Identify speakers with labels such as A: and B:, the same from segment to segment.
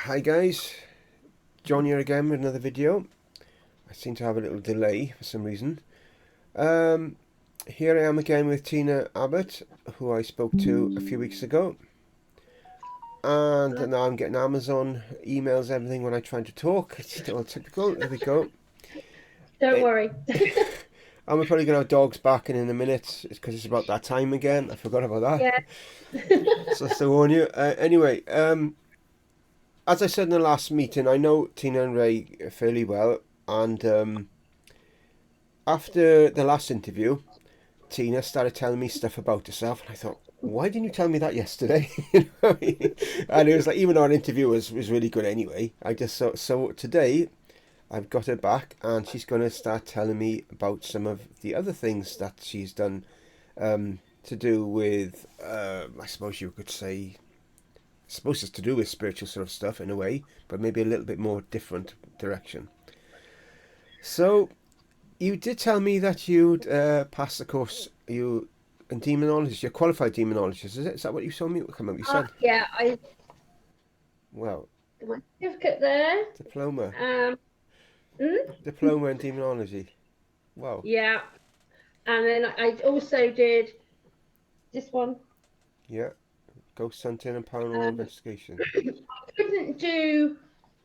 A: Hi guys, John here again with another video. I seem to have a little delay for some reason. Um, Here I am again with Tina Abbott, who I spoke to a few weeks ago. And now I'm getting Amazon emails, everything when I try to talk. It's still typical. There we go.
B: Don't
A: Eh,
B: worry.
A: And we're probably going to have dogs barking in a minute. It's because it's about that time again. I forgot about that.
B: Yeah.
A: So to warn you. Anyway, as I said in the last meeting, I know Tina and Ray fairly well. And after the last interview, Tina started telling me stuff about herself, and I thought, why didn't you tell me that yesterday? And it was like, even our interview was really good anyway. I just thought, so today I've got her back, and she's going to start telling me about some of the other things that she's done to do with, I suppose you could say, I suppose it's to do with spiritual sort of stuff in a way, but maybe a little bit more different direction. So you did tell me that you'd passed the course. You in demonologist. You're qualified demonologist. Is it? Is that what you told me? Come on, you said.
B: Yeah, I
A: Well,
B: got my certificate there.
A: diploma,
B: Um, mm,
A: diploma in demonology. Wow.
B: yeah, and then I also did this one.
A: Yeah. Ghost hunting and paranormal
B: Um,
A: investigation.
B: I couldn't do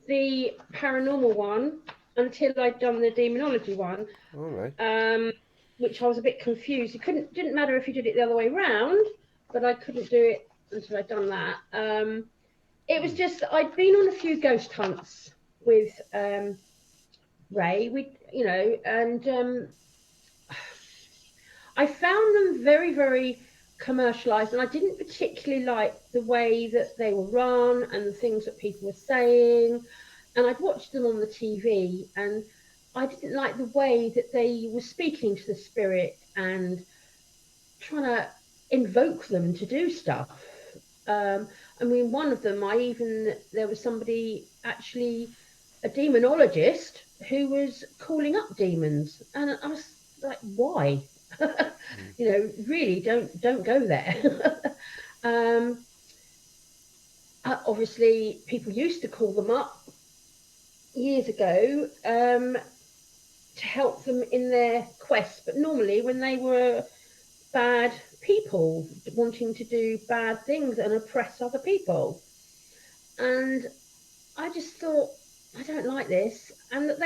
B: the paranormal one until I'd done the demonology one,
A: All right.
B: um, which I was a bit confused. It didn't matter if you did it the other way round, but I couldn't do it until I'd done that. It was
A: Hmm.
B: just that I'd been on a few ghost hunts with Ray. And I found them very, very commercialized, and I didn't particularly like the way that they were run and the things that people were saying. And I'd watched them on the TV, and I didn't like the way that they were speaking to the spirit and trying to invoke them to do stuff. Um, I mean, one of them, there was somebody actually, a demonologist, who was calling up demons. And I was like, why?
A: Hmm.
B: Really don't go there. um, Obviously, people used to call them up years ago to help them in their quest, but normally when they were bad people wanting to do bad things and oppress other people. And I just thought, I don't like this. And that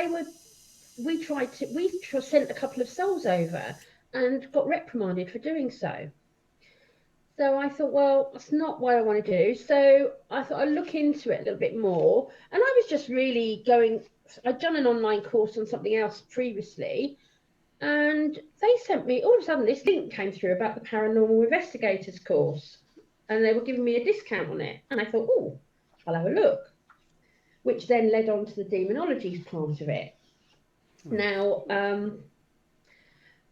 B: we sent a couple of souls over and got reprimanded for doing so. So I thought, well, that's not what I want to do. So I thought I'd look into it a little bit more. And I was just really I'd done an online course on something else previously. And they sent me, all of a sudden, this link came through about the paranormal investigators course. And they were giving me a discount on it. And I thought, oh, I'll have a look, which then led on to the demonology part of it.
A: Hmm.
B: Now,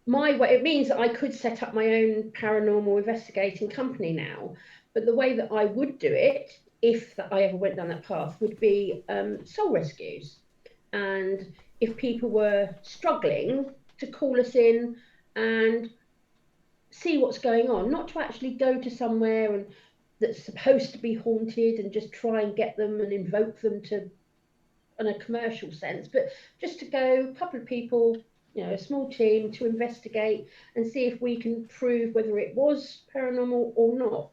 B: my way, it means that I could set up my own paranormal investigating company now. But the way that I would do it, if I ever went down that path, would be soul rescues. And if people were struggling, to call us in and see what's going on, not to actually go to somewhere and that's supposed to be haunted and just try and get them and invoke them to in a commercial sense, but just to go, a couple of people, a small team to investigate and see if we can prove whether it was paranormal or not,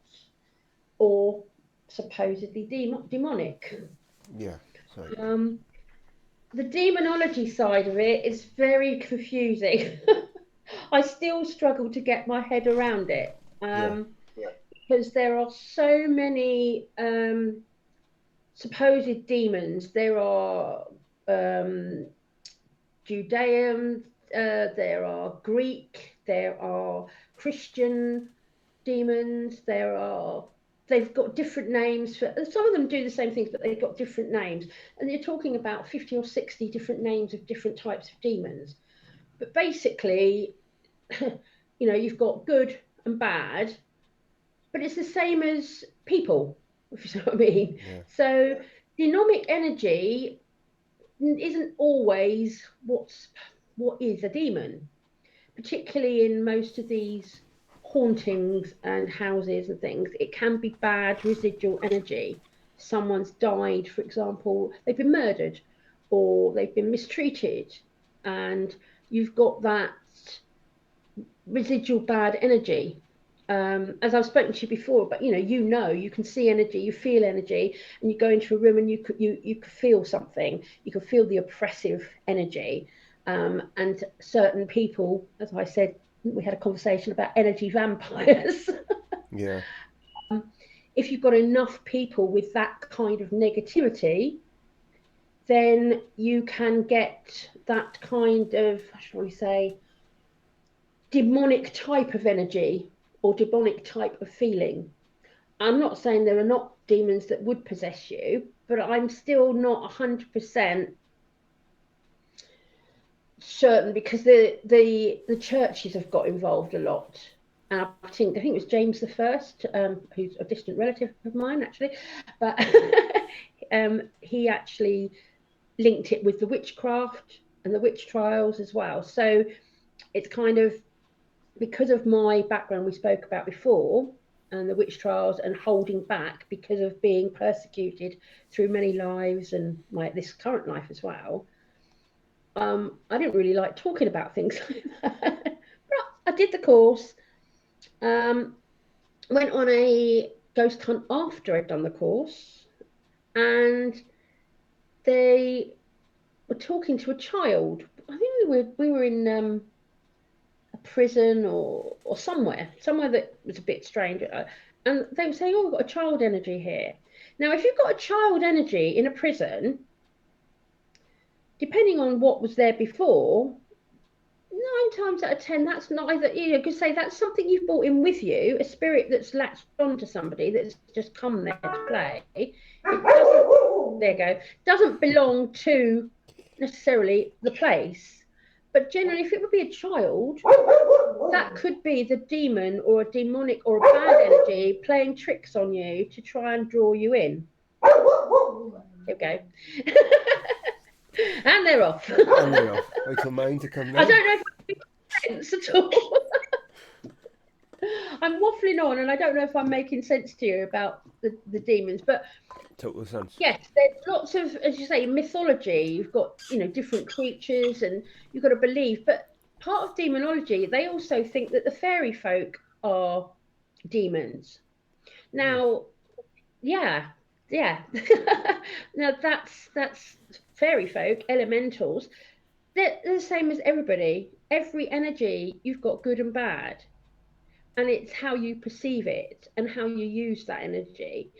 B: or supposedly demonic.
A: Yeah. So.
B: Um, the demonology side of it is very confusing. I still struggle to get my head around it
A: Yeah.
B: because there are so many supposed demons. There are um, Judean, there are Greek, there are Christian demons, they've got different names for some of them do the same things, but they've got different names. And you're talking about 50 or 60 different names of different types of demons. But basically, you've got good and bad, but it's the same as people, if you know what I mean.
A: Yeah.
B: So demonic energy isn't always what is a demon, particularly in most of these hauntings and houses and things. It can be bad residual energy. someone's died, for example, they've been murdered or they've been mistreated, and you've got that residual bad energy. As I've spoken to you before, but you can see energy, you feel energy, and you go into a room and you could feel something. You can feel the oppressive energy, and certain people, as I said, we had a conversation about energy vampires.
A: Yeah.
B: If you've got enough people with that kind of negativity, then you can get that kind of, how shall we say, demonic type of energy or demonic type of feeling. I'm not saying there are not demons that would possess you, but I'm still not 100% certain, because the churches have got involved a lot. And I think it was James the First, who's a distant relative of mine actually, but he actually linked it with the witchcraft and the witch trials as well. So it's kind of, because of my background we spoke about before, and the witch trials and holding back because of being persecuted through many lives and this current life as well. I didn't really like talking about things like that. But I did the course, went on a ghost hunt after I'd done the course, and they were talking to a child. I think we were in a prison or somewhere that was a bit strange. And they were saying, "Oh, we've got a child energy here." Now, if you've got a child energy in a prison, depending on what was there before, 9 times out of 10, that's not either, you could say that's something you've brought in with you, a spirit that's latched onto somebody that's just come there to play. It doesn't, there you go, doesn't belong to necessarily the place. But generally, if it would be a child, that could be the demon or a demonic or a bad energy playing tricks on you to try and draw you in. There we go. And they're off.
A: And they're off. Wait till mine to come now.
B: I don't know if it makes sense at all. I'm waffling on, and I don't know if I'm making sense to you about the demons, but
A: total sense.
B: Yes, there's lots of, as you say, mythology. You've got, different creatures, and you've got to believe. But part of demonology, they also think that the fairy folk are demons. Now, yeah. Now that's fairy folk, elementals. They're the same as everybody. Every energy, you've got good and bad, and it's how you perceive it and how you use that energy.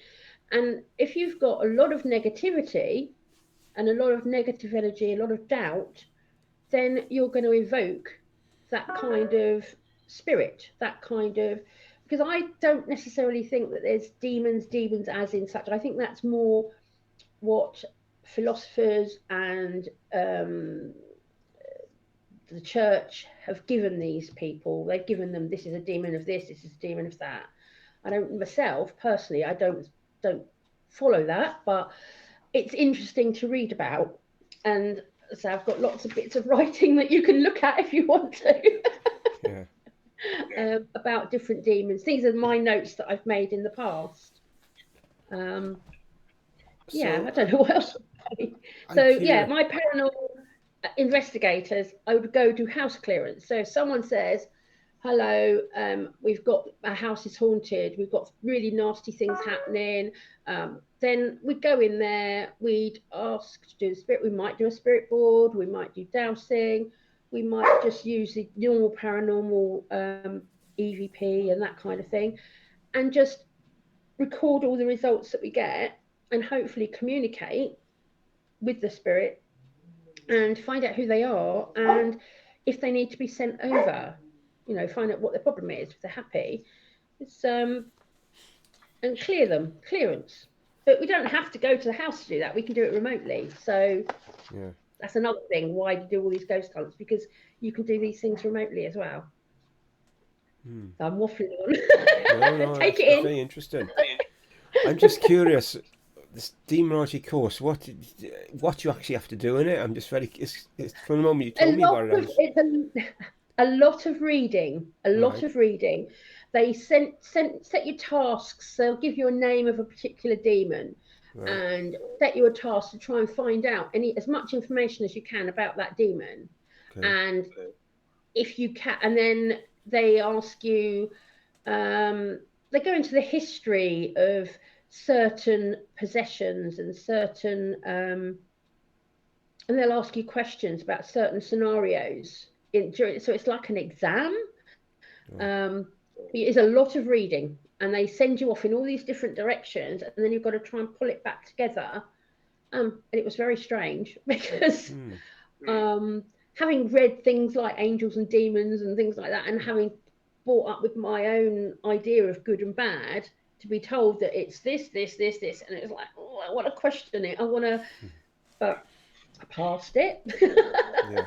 B: And if you've got a lot of negativity and a lot of negative energy, a lot of doubt, then you're going to evoke that kind of spirit, that kind of, because I don't necessarily think that there's demons as in such. I think that's more what philosophers and the church have given these people. They've given them, this is a demon of this is a demon of that. I don't myself personally, I don't follow that, but it's interesting to read about. And so I've got lots of bits of writing that you can look at if you want to.
A: Yeah.
B: About different demons. These are my notes that I've made in the past. Yeah, I don't know what else. So yeah, my paranormal investigators, I would go do house clearance. So if someone says, hello, we've got, our house is haunted, we've got really nasty things happening, then we'd go in there, we'd ask to do the spirit, we might do a spirit board, we might do dowsing, we might just use the normal paranormal EVP and that kind of thing, and just record all the results that we get and hopefully communicate with the spirit and find out who they are, and if they need to be sent over, find out what their problem is, if they're happy. It's and clearance. But we don't have to go to the house to do that. We can do it remotely. So
A: yeah,
B: that's another thing why you do all these ghost hunts, because you can do these things remotely as well. So I'm waffling on.
A: no,
B: Take
A: that's
B: it in.
A: very interesting. I'm just curious, this demonology course, what you actually have to do in it? I'm just very, it's from the moment you told me about it.
B: It's a lot of reading, of reading. They set you tasks. They'll give you a name of a particular demon,
A: Right.
B: and set you a task to try and find out as much information as you can about that demon.
A: Okay.
B: And if you can, and then they ask you, they go into the history of certain possessions and certain, and they'll ask you questions about certain scenarios so it's like an exam.
A: Right.
B: um, it is a lot of reading, and they send you off in all these different directions, and then you've got to try and pull it back together. And it was very strange because
A: Hmm.
B: um, having read things like angels and demons and things like that, and having brought up with my own idea of good and bad, to be told that it's this, and it's like, oh, I want to question it. I want to, but I passed it.
A: Yeah.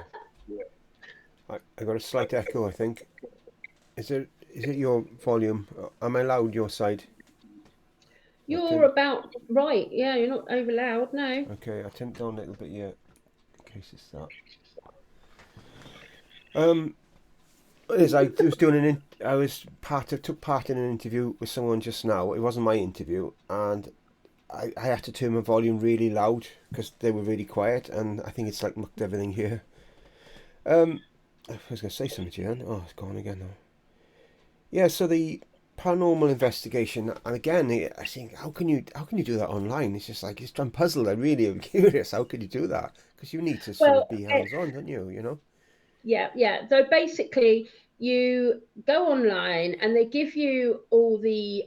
A: I got a slight echo, I think. Is it your volume? Am I loud your side? I
B: You're
A: turned
B: about right. Yeah, you're not over loud. No.
A: okay, I turned it down a little bit, yeah, in case it's that. Um I was doing I was took part in an interview with someone just now. It wasn't my interview, and I had to turn my volume really loud because they were really quiet, and I think it's like mucked everything here. I was going to say something to you then. Oh, it's gone again now. Yeah, so the paranormal investigation, and again, I think how can you do that online? It's just like I'm puzzled. I really am curious. How could you do that? Because you need to sort
B: Well,
A: of be hands on, don't you? You know?
B: yeah, yeah. So basically, you go online and they give you all the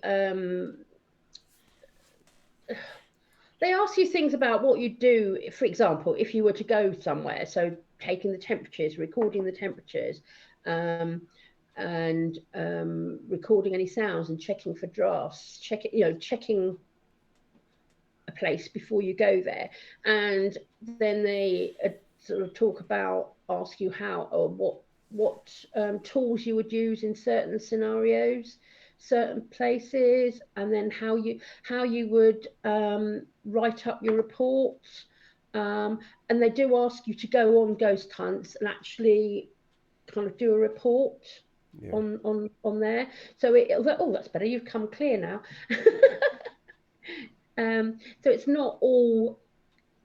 B: they ask you things about what you do. For example, if you were to go somewhere, so taking the temperatures, recording the temperatures, um, and recording any sounds and checking for drafts, checking a place before you go there. And then they sort of talk about, ask you how or what tools you would use in certain scenarios, certain places, and then how you would write up your reports. And they do ask you to go on ghost hunts and actually kind of do a report
A: Yeah,
B: on there. So oh, that's better. You've come clear now. So it's not all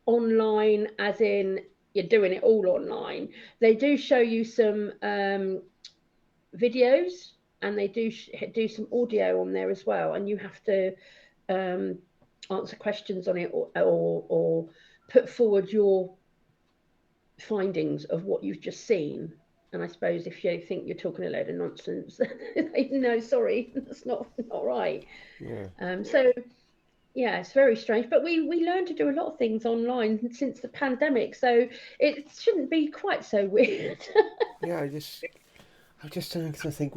B: online, as in you're doing it all online. They do show you some videos, and they do some audio on there as well, and you have to um, answer questions on it, or put forward your findings of what you've just seen. And I suppose if you think you're talking a load of nonsense, no, sorry, that's not right.
A: yeah,
B: So yeah, it's very strange, but we learned to do a lot of things online since the pandemic, so it shouldn't be quite so weird.
A: yeah. I just don't think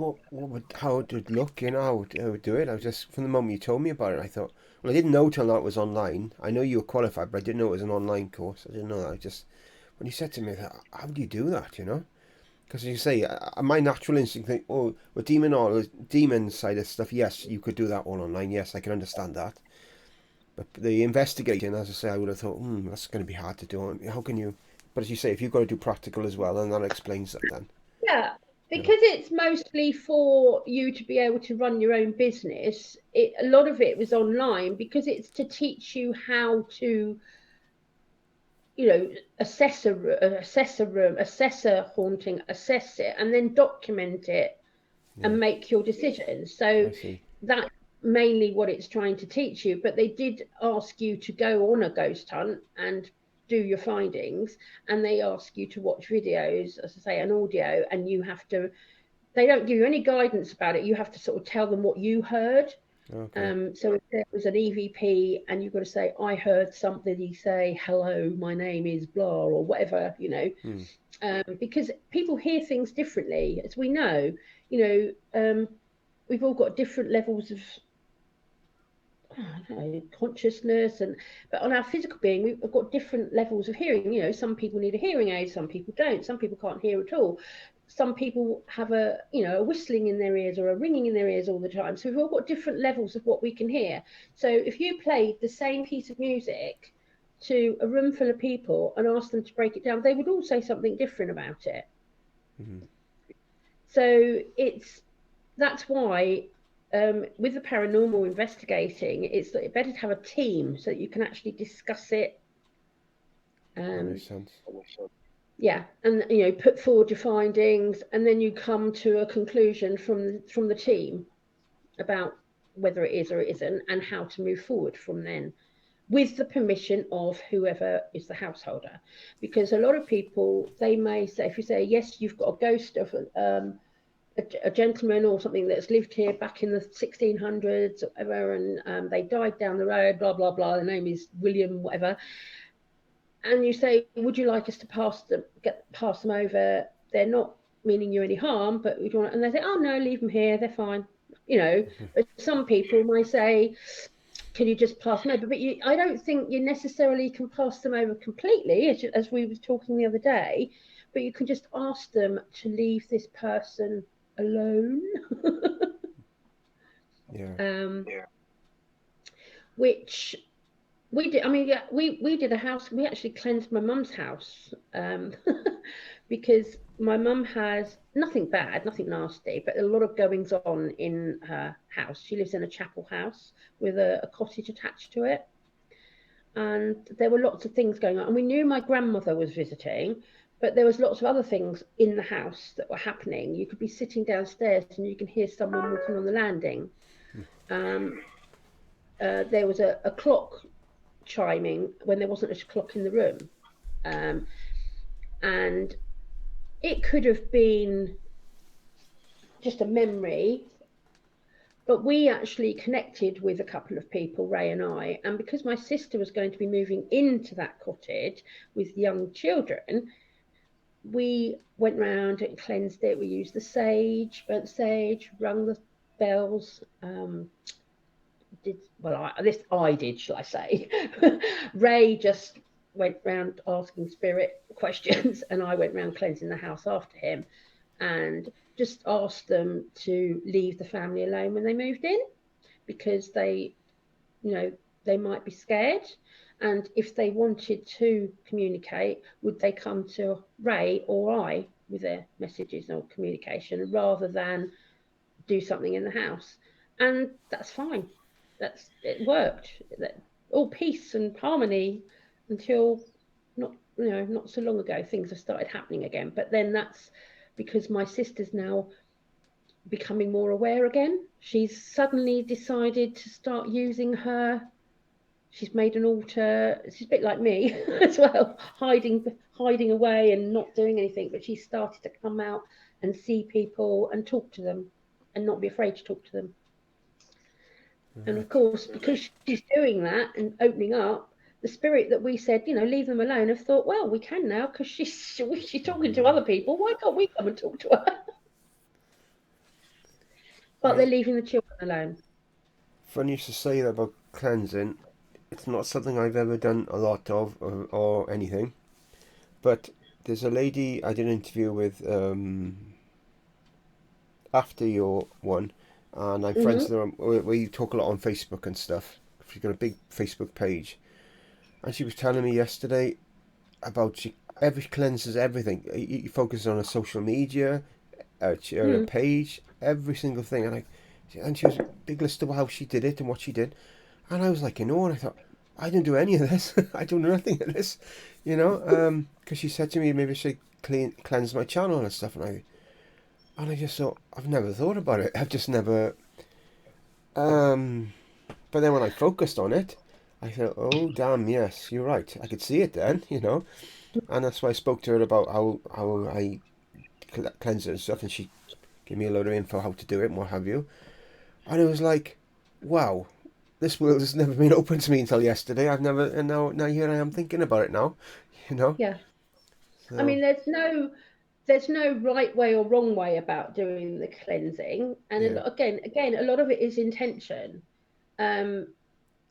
A: how it would look, how it would do it. I was just from the moment you told me about it, I thought, well, I didn't know till now it was online. I know you were qualified, but I didn't know it was an online course. I didn't know that. I just when you said to me, I thought, how do you do that? Because as you say, my natural instinct think, oh, with demon side of stuff, yes, you could do that all online. Yes, I can understand that. But the investigating, as I say, I would have thought, that's going to be hard to do. How can you? But as you say, if you've got to do practical as well, then that explains that. Then,
B: Yeah,
A: you know,
B: because it's mostly for you to be able to run your own business. A lot of it was online because it's to teach you how to, assess a room, assess a haunting, assess it, and then document it
A: yeah,
B: and make your decisions. So
A: I see.
B: that's mainly what it's trying to teach you. But they did ask you to go on a ghost hunt and do your findings, and they ask you to watch videos, as I say, and audio, and you have to. They don't give you any guidance about it. You have to sort of tell them what you heard.
A: Okay.
B: So if there was an EVP and you've got to say, I heard somebody say, hello, my name is blah, or whatever,
A: Hmm.
B: because people hear things differently, as we know. You we've all got different levels of, I don't know, consciousness, but on our physical being, we've got different levels of hearing. Some people need a hearing aid, some people don't, some people can't hear at all. Some people have a whistling in their ears or a ringing in their ears all the time. So we've all got different levels of what we can hear. So if you played the same piece of music to a room full of people and asked them to break it down, they would all say something different about it.
A: Hmm.
B: So that's why with the paranormal investigating, it's better to have a team so that you can actually discuss it.
A: That
B: Um,
A: makes sense.
B: yeah, and put forward your findings, and then you come to a conclusion from the team about whether it is or it isn't, and how to move forward from then, with the permission of whoever is the householder. Because a lot of people, they may say, if you say yes, you've got a ghost of a gentleman or something that's lived here back in the 1600s or whatever, and they died down the road, blah blah blah. The name is William, whatever. And you say, would you like us to pass them over? They're not meaning you any harm, but we want. And they say, oh no, leave them here. They're fine. But some people might say, can you just pass them over? But I don't think you necessarily can pass them over completely, as we were talking the other day. But you can just ask them to leave this person alone.
A: Yeah.
B: Yeah. Which we did. I mean, yeah, we did a house. We actually cleansed my mum's house, because my mum has nothing bad, nothing nasty, but a lot of goings on in her house. She lives in a chapel house with a cottage attached to it, and there were lots of things going on. And we knew my grandmother was visiting, but there was lots of other things in the house that were happening. You could be sitting downstairs and you can hear someone walking on the landing. Um, there was a clock chiming when there wasn't a clock in the room. Um, and it could have been just a memory, but we actually connected with a couple of people, Ray and I. And because my sister was going to be moving into that cottage with young children, we went round and cleansed it. We used the sage, burnt sage, rung the bells. I did, shall I say? Ray just went round asking spirit questions, and I went round cleansing the house after him, and just asked them to leave the family alone when they moved in, because you know, they might be scared. And if they wanted to communicate, would they come to Ray or I with their messages or communication rather than do something in the house? And that's fine. It worked. All peace and harmony until not so long ago things have started happening again. But then that's because my sister's now becoming more aware again. She's suddenly decided to start using her. She's made an altar. She's a bit like me as well, hiding away and not doing anything. But she started to come out and see people and talk to them, and not be afraid to talk to them. And of
A: Right.
B: course, because she's doing that and opening up, the spirit that we said, leave them alone, have thought, well, we can now because she's talking to other people. Why can't we come and talk to her? But they're
A: I
B: leaving the children alone.
A: Funny you should say that about cleansing. It's not something I've ever done a lot of or anything. But there's a lady I did an interview with after your one, and I'm friends
B: Hmm.
A: with her. We talk a lot on Facebook and stuff. She's got a big Facebook page, and she was telling me yesterday about every cleanses everything. You focus on her social media, her
B: Mm.
A: page, every single thing, and she was a big list of how she did it and what she did, and I was like, and I thought, I didn't do any of this. I do nothing of this, because she said to me maybe I should cleanse my channel and stuff, and I just thought I've never thought about it. I've just never. Um, but then when I focused on it, I thought, oh damn, yes, you're right. I could see it then. And that's why I spoke to her about how I cleanse it and stuff, and she gave me a load of info how to do it and what have you. And it was like, wow, this world has never been open to me until yesterday. I've never, and now here I am thinking about it now, you know.
B: Yeah. I
A: So
B: mean, there's no right way or wrong way about doing the cleansing, and
A: yeah,
B: again, a lot of it is intention. Um,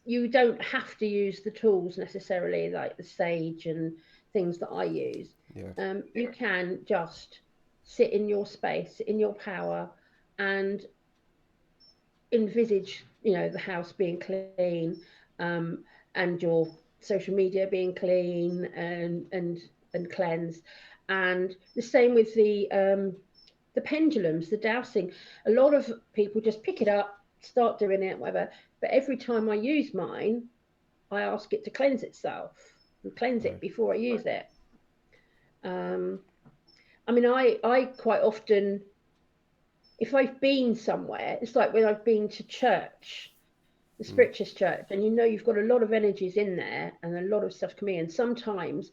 B: you don't have to use the tools necessarily, like the sage and things that I use.
A: yeah,
B: You can just sit in your space, in your power, and envisage, the house being clean, and your social media being clean and cleansed. And the same with the pendulums, the dowsing. A lot of people just pick it up, start doing it, whatever. But every time I use mine, I ask it to cleanse itself and cleanse it
A: Right.
B: before I use it. Um, I mean, I quite often, if I've been somewhere, it's like when I've been to church, the
A: Mm.
B: spiritualist church, and you know you've got a lot of energies in there and a lot of stuff coming in. Sometimes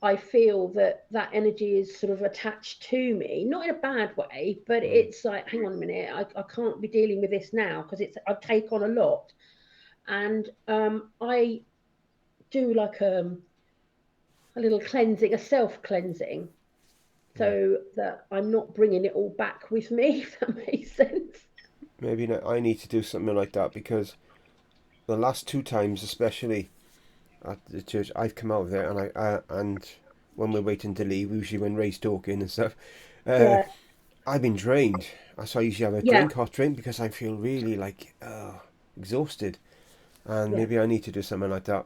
B: I feel that that energy is sort of attached to me, not in a bad way, but
A: Mm.
B: it's like, hang on a minute, I can't be dealing with this now because it's I take on a lot, and I do like a little cleansing, a self cleansing,
A: Yeah.
B: so that I'm not bringing it all back with me. If that makes sense.
A: Maybe I need to do something like that because the last two times, especially at the church, I've come out of there and when we're waiting to leave, usually when Ray's talking and stuff, uh,
B: Yeah,
A: I've been drained. So I usually have a
B: yeah,
A: hot drink, because I feel really like exhausted. And
B: yeah.
A: maybe I need to do something like that,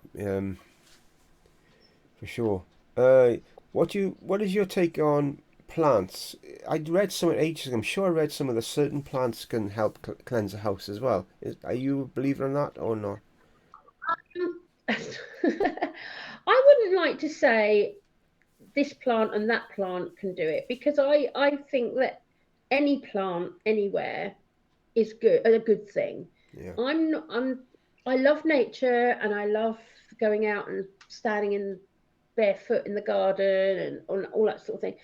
A: for sure. Uh, what is your take on plants? I read some ages ago. I'm sure I read some of the certain plants can help cleanse a house as well. Are you a believer in that or not?
B: I wouldn't like to say this plant and that plant can do it because I think that any plant anywhere is good, a good thing.
A: Yeah.
B: I'm not, I'm I love nature and I love going out and standing in barefoot in the garden and all that sort of thing.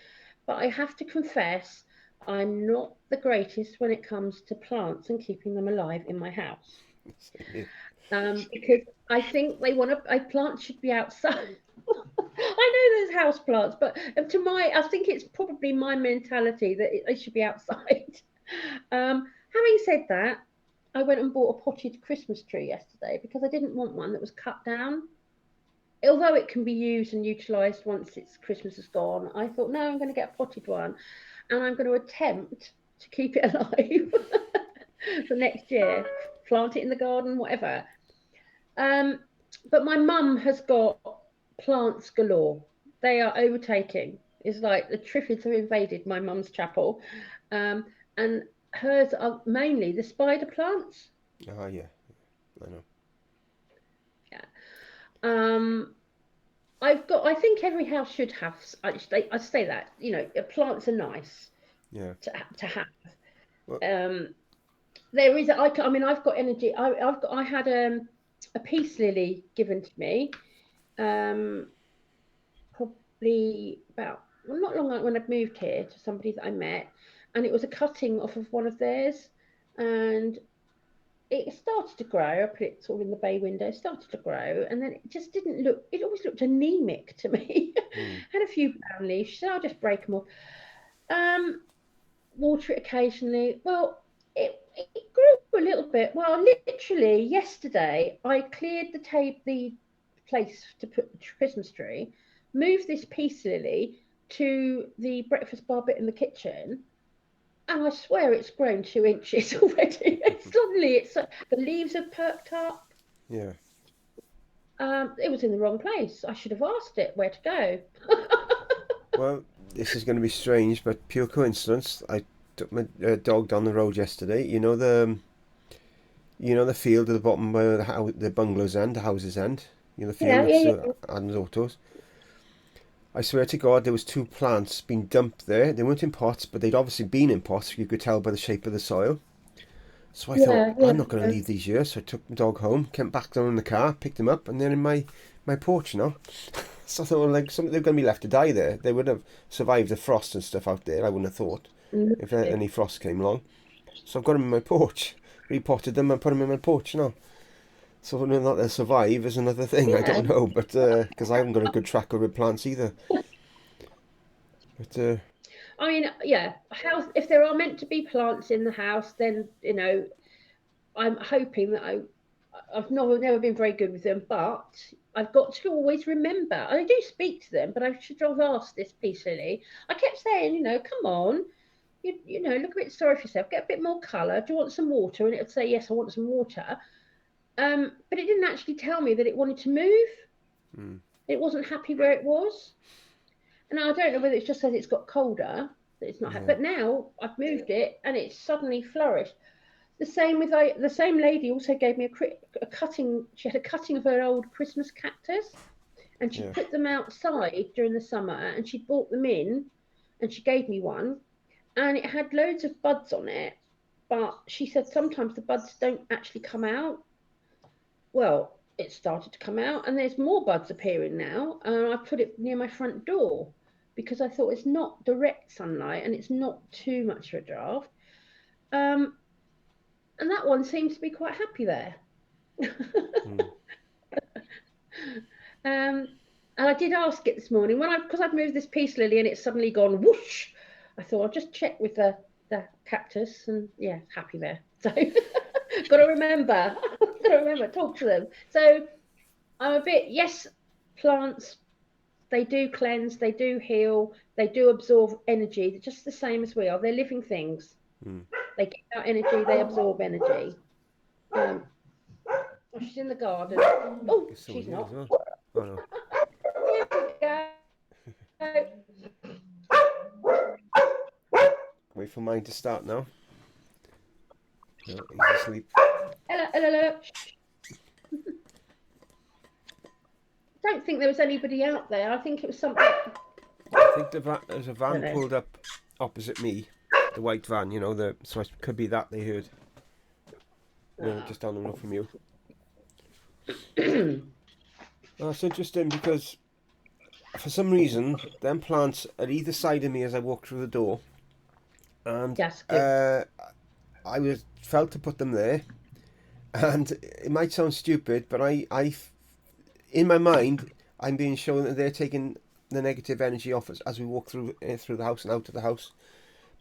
B: But I have to confess, I'm not the greatest when it comes to plants and keeping them alive in my house.
A: Same here.
B: Because I think they want to. A plant should be outside. I know there's house plants, but I think it's probably my mentality that they should be outside. Having said that, I went and bought a potted Christmas tree yesterday because I didn't want one that was cut down. Although it can be used and utilised once it's Christmas is gone, I thought no, I'm going to get a potted one, and I'm going to attempt to keep it alive for next year. Plant it in the garden, whatever. Um, but my mum has got plants galore. They are overtaking. It's like the Triffids have invaded my mum's chapel. Um, and hers are mainly the spider plants.
A: Ah, yeah, I know.
B: Yeah. Um, I think every house should have, I say that, plants are nice
A: Yeah.
B: to have.
A: Well,
B: Um, I mean, I've got energy. I had a peace lily given to me. Um, Probably about, well, not long ago when I'd moved here to somebody that I met, and it was a cutting off of one of theirs, and it started to grow. I put it sort of in the bay window, it started to grow, and then it just didn't look. It always looked anemic to me.
A: hmm,
B: Had a few brown leaves, so I'll just break them off. Um, Water it occasionally. Well, it grew a little bit. Well, literally yesterday, I cleared the place to put the Christmas tree, moved this peace lily to the breakfast bar bit in the kitchen, and I swear it's grown 2 inches already. Suddenly, the leaves have perked up.
A: yeah.
B: It was in the wrong place. I should have asked it where to go.
A: Well, this is going to be strange, but pure coincidence. I took my dog down the road yesterday. You know the field at the bottom where the bungalows end, the houses end. You know the field
B: Yeah,
A: next
B: yeah,
A: to
B: yeah.
A: Adam's Autos. I swear to God, there was two plants being dumped there. They weren't in pots, but they'd obviously been in pots. You could tell by the shape of the soil. So I thought,
B: Yeah,
A: I'm not going to
B: yeah.
A: leave these here. So I took the dog home, came back down in the car, picked them up, and they're in my porch now. So I thought, well, like, they're going to be left to die there. They would have survived the frost and stuff out there, I wouldn't have thought, if
B: Lovely.
A: any frost came along. So I've got them in my porch. Repotted them and put them in my porch now. So whether or not they'll survive is another thing. I
B: Yeah.
A: don't know, but because I haven't got a good track record with plants either. But
B: I mean, yeah, house. If there are meant to be plants in the house, then I'm hoping that I've never been very good with them, but I've got to always remember. I do speak to them, but I should have asked this piece really. I kept saying, come on, look a bit sorry for yourself, get a bit more colour. Do you want some water? And it would say, yes, I want some water. But it didn't actually tell me that it wanted to move.
A: mm,
B: It wasn't happy where it was. And I don't know whether it's just because it's got colder that it's not happy.
A: yeah,
B: But now I've moved it and it's suddenly flourished. The same with the same lady also gave me a cutting. She had a cutting of her old Christmas cactus, and she
A: Yeah.
B: put them outside during the summer, and she brought them in, and she gave me one, and it had loads of buds on it. But she said sometimes the buds don't actually come out. Well, it started to come out, and there's more buds appearing now. And I put it near my front door because I thought it's not direct sunlight and it's not too much of a draft. Um, and that one seems to be quite happy there.
A: Mm.
B: And I did ask it this morning when because I've moved this peace lily and it's suddenly gone whoosh. I thought I'll just check with the cactus, and yeah, it's happy there. So got to remember, talk to them. So I'm a bit, yes, plants, they do cleanse, they do heal, they do absorb energy. They're just the same as we are. They're living things.
A: Mm.
B: They give out energy, they absorb energy. Oh, she's in the garden. Oh,
A: It's someone
B: she's
A: here as
B: not.
A: well. Oh no.
B: Here we go.
A: Wait for mine to start now. No, he's asleep.
B: Hello, hello, hello. Don't think there was anybody out there. I think it was something.
A: I think there's a
B: I
A: van
B: don't know.
A: pulled up opposite me. The white van, you know, so it could be that they heard. You know, just down the road from you. Oh, it's interesting because for some reason, them plants are either side of me as I walk through the door, and
B: That's good.
A: I was felt to put them there. And it might sound stupid, but in my mind, I'm being shown that they're taking the negative energy off us as we walk through the house and out of the house.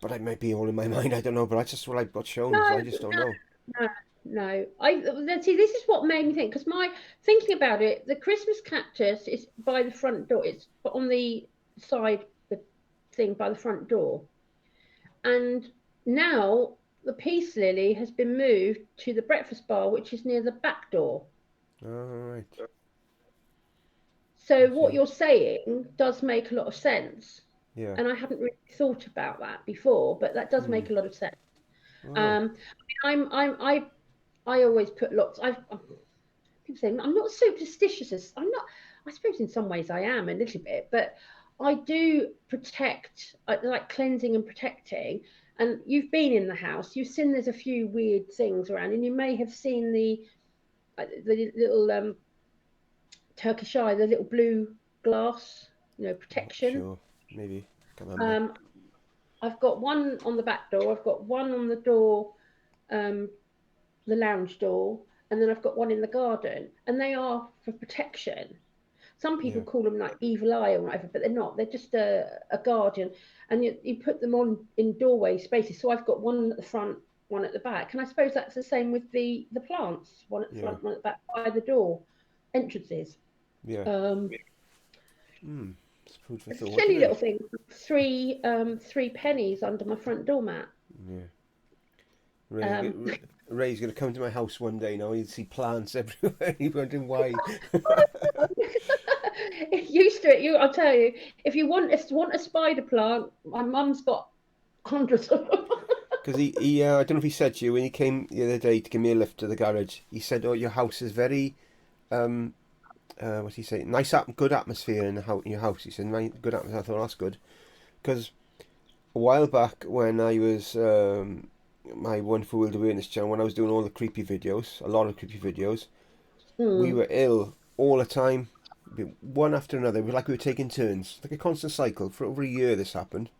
A: But I might be all in my mind. I don't know. But that's just what I got shown, so I
B: No,
A: just don't
B: no,
A: know.
B: no, no. See. This is what made me think because my thinking about it, the Christmas cactus is by the front door. It's on the side, the thing by the front door, and now the peace lily has been moved to the breakfast bar, which is near the back door.
A: All right.
B: So what
A: Okay.
B: you're saying does make a lot of sense,
A: Yeah.
B: and I hadn't really thought about that before, but that does
A: Hmm.
B: make a lot of sense.
A: Oh.
B: Um, I always put lots. People say I'm not superstitious. I'm not. I suppose in some ways I am a little bit, but I do protect. I like cleansing and protecting. And you've been in the house. You've seen there's a few weird things around, and you may have seen the little Turkish eye, the little blue glass,
A: Not
B: protection.
A: sure. Maybe. Can't remember.
B: Um, I've got one on the back door. I've got one on the door, um, the lounge door, and then I've got one in the garden, and they are for protection. Some people
A: Yeah.
B: call them like evil eye or whatever, but they're not. They're just a guardian, and you put them on in doorway spaces. So I've got one at the front, one at the back, and I suppose that's the same with the plants. One at the
A: Yeah.
B: front, one at the back by the door entrances.
A: Yeah.
B: Um,
A: Hmm. It's food for
B: it's a
A: thought,
B: silly
A: isn't
B: little
A: it?
B: thing. Three pennies under my front doormat.
A: Yeah.
B: Um,
A: Ray's gonna come to my house one day now. He'd see plants everywhere. He's wondering why.
B: used to it. I'll tell you, if you want a spider plant, my mum's got hundreds of them.
A: Because I don't know if he said to you when he came the other day to give me a lift to the garage. He said, "Oh, your house is very, um, what's he say? Good atmosphere in your house." He said, "Good atmosphere." I thought that's good because a while back when I was my Wonderful World Awareness channel, when I was doing all the creepy videos, a lot of creepy videos, we
B: Hmm.
A: were ill all the time, one after another. We were taking turns, like a constant cycle. For over a year, this happened.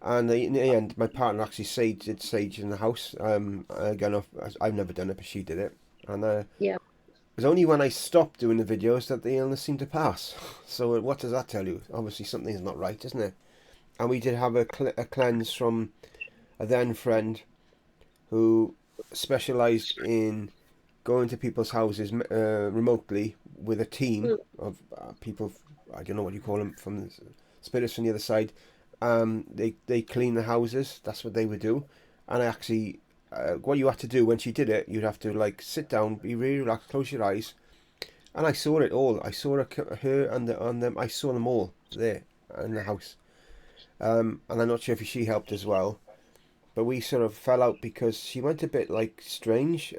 A: And in the end, my partner actually did sage in the house. Again, I've never done it, but she did it. And it
B: Yeah.
A: was only when I stopped doing the videos that the illness seemed to pass. So what does that tell you? Obviously something's not right, isn't it? And we did have a cleanse from a then friend who specialised in going to people's houses remotely with a team
B: Mm.
A: of people. I don't know what you call them, from the spirits from the other side. They clean the houses. That's what they would do. And I actually, what you had to do when she did it, you'd have to like sit down, be really relaxed, close your eyes, and I saw it all. I saw her and them. I saw them all there in the house. And I'm not sure if she helped as well. but we sort of fell out because she went a bit like strange.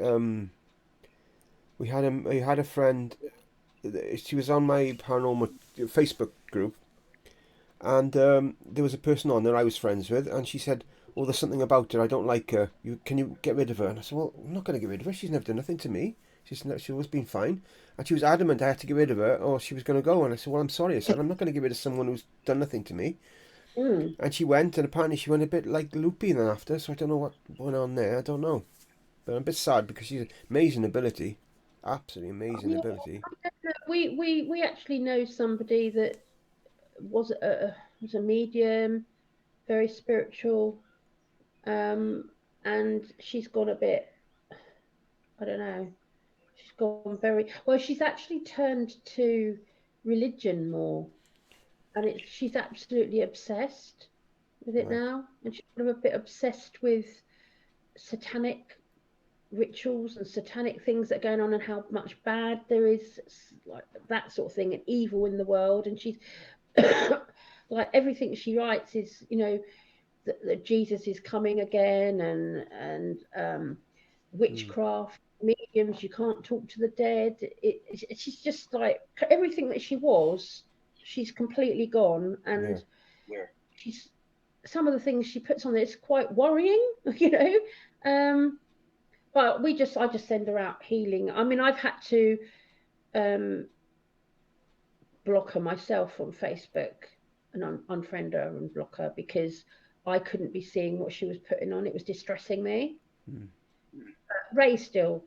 A: We had a friend. She was on my paranormal Facebook group, and there was a person on there I was friends with, and she said, "Oh, there's something about her. I don't like her. Can you get rid of her?" And I said, "Well, I'm not going to get rid of her. She's never done nothing to me. She's always been fine." And she was adamant I had to get rid of her, or she was going to go. And I said, "Well, I'm sorry." I said, "I'm not going to get rid of someone who's done nothing to me."
B: Mm.
A: And she went, and apparently she went a bit like loopy then after. So I don't know what went on there. I don't know, but I'm a bit sad because she's amazing ability, absolutely amazing
B: Yeah,
A: ability.
B: we actually know somebody that was a medium, very spiritual, and she's gone a bit. I don't know. She's gone very well. She's actually turned to religion more, and she's absolutely obsessed with it
A: Right.
B: now, and she's sort of a bit obsessed with satanic rituals and satanic things that are going on and how much bad there is, like that sort of thing, and evil in the world. And she's like everything she writes is, that Jesus is coming again, and
A: Mm.
B: witchcraft, mediums, you can't talk to the dead. She's just like everything that she was. She's completely gone,
A: Yeah.
B: and she's some of the things she puts on there is quite worrying, you know. But I just send her out healing. I mean, I've had to um, block her myself on Facebook and unfriend her and block her because I couldn't be seeing what she was putting on. It was distressing me.
A: Mm.
B: Ray still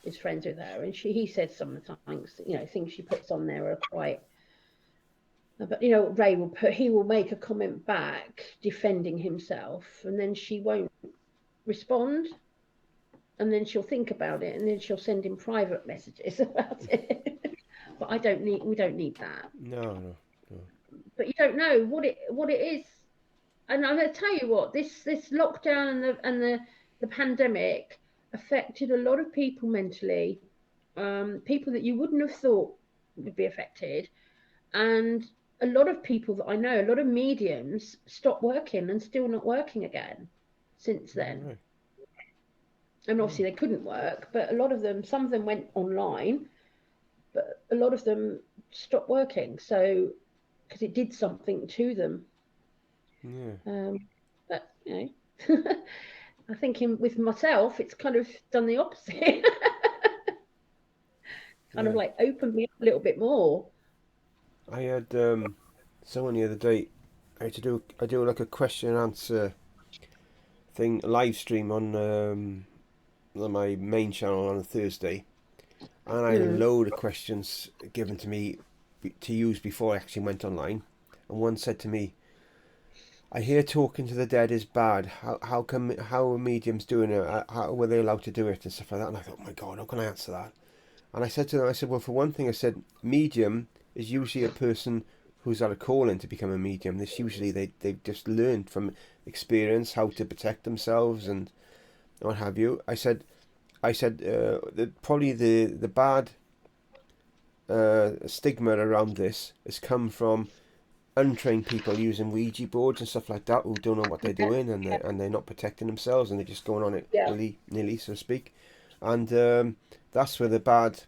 B: is friends with her, and he says sometimes, things she puts on there are quite. But Ray he will make a comment back defending himself, and then she won't respond, and then she'll think about it, and then she'll send him private messages about it. But we don't need that.
A: No, no, no.
B: But you don't know what it is. And I'm going to tell you what, this lockdown and the pandemic affected a lot of people mentally, people that you wouldn't have thought would be affected, and a lot of people that I know, a lot of mediums stopped working and still not working again since
A: All
B: then.
A: right.
B: And
A: Oh.
B: obviously they couldn't work, but a lot of them, some of them went online, but a lot of them stopped working. So because it did something to them.
A: Yeah.
B: But I think with myself, it's kind of done the opposite. Kind of
A: Yeah.
B: like opened me up a little bit more.
A: I had someone the other day. I do like a question and answer thing, a live stream on my main channel on a Thursday, and I had a
B: Mm.
A: load of questions given to me to use before I actually went online. And one said to me, "I hear talking to the dead is bad. How are mediums doing it? How were they allowed to do it and stuff like that?" And I thought, "Oh my God, how can I answer that?" And I said to them, I said, "Well, for one thing, I said medium is usually a person who's had a calling to become a medium. This usually they've just learned from experience how to protect themselves and what have you." Probably the bad stigma around this has come from untrained people using Ouija boards and stuff like that who don't know what they're
B: Yeah,
A: doing, and they're not protecting themselves, and they're just going on it
B: yeah,
A: willy nilly, so to speak. And that's where the bad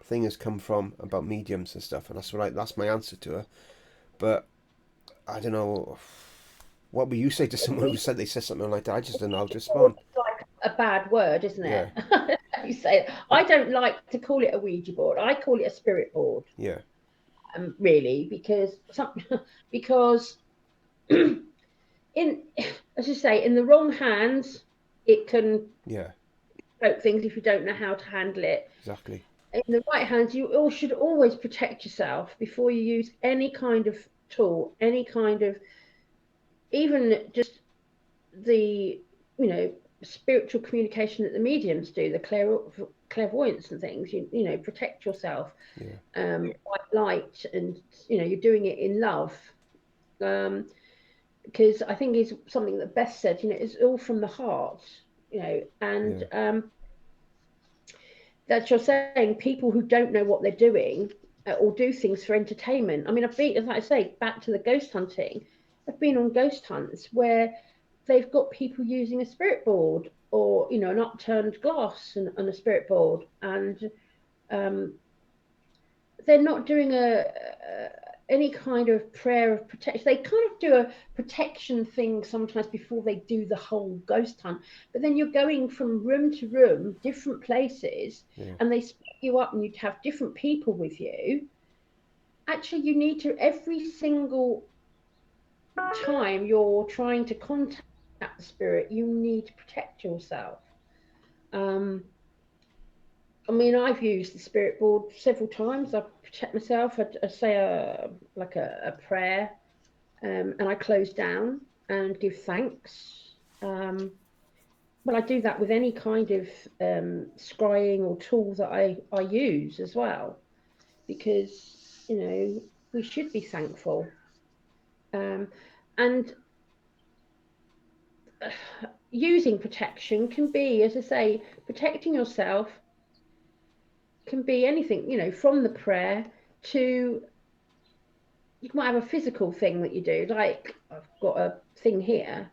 A: thing has come from about mediums and stuff, and that's my answer to her. But I don't know, what would you say to someone who said they said something like that? I just don't know how to respond.
B: it's like a bad word, isn't it?
A: Yeah,
B: You say it. I don't like to call it a Ouija board. I call it a spirit board,
A: yeah,
B: really, because in as you say, in the wrong hands, it can
A: yeah,
B: broke things if you don't know how to handle it.
A: exactly.
B: In the right hands, you all should always protect yourself before you use any kind of tool, any kind of, even just the, spiritual communication that the mediums do, the clairvoyance and things. Protect yourself,
A: Yeah,
B: white light, and you're doing it in love. Um, because I think is something that Beth said. It's all from the heart. And
A: yeah,
B: that you're saying people who don't know what they're doing, or do things for entertainment. I mean, I've been, as I say, back to the ghost hunting. I've been on ghost hunts where they've got people using a spirit board, or an upturned glass and a spirit board, and um, they're not doing any kind of prayer of protection. They kind of do a protection thing sometimes before they do the whole ghost hunt. But then you're going from room to room, different places,
A: Yeah.
B: and they split you up, and you'd have different people with you. Actually, you need to, every single time you're trying to contact the spirit, you need to protect yourself. Um, I mean, I've used the spirit board several times. I protect myself. I say a prayer, and I close down and give thanks. But I do that with any kind of scrying or tool that I use as well, because we should be thankful. And using protection can be, as I say, protecting yourself can be anything, from the prayer to, you might have a physical thing that you do. Like, I've got a thing here.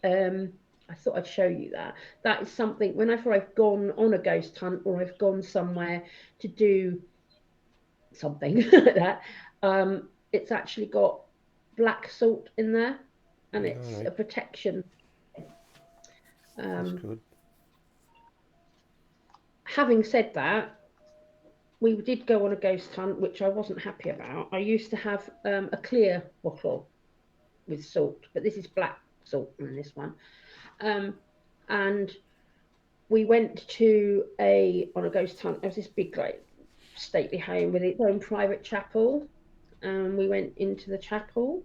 B: I thought I'd show you that. That is something, whenever I've gone on a ghost hunt or I've gone somewhere to do something like that, it's actually got black salt in there, and
A: All
B: it's a
A: right.
B: protection.
A: That's
B: Um,
A: good.
B: Having said that, we did go on a ghost hunt, which I wasn't happy about. I used to have a clear bottle with salt, but this is black salt in this one. And we went on a ghost hunt. There was this big, like, stately home with its own private chapel. And we went into the chapel,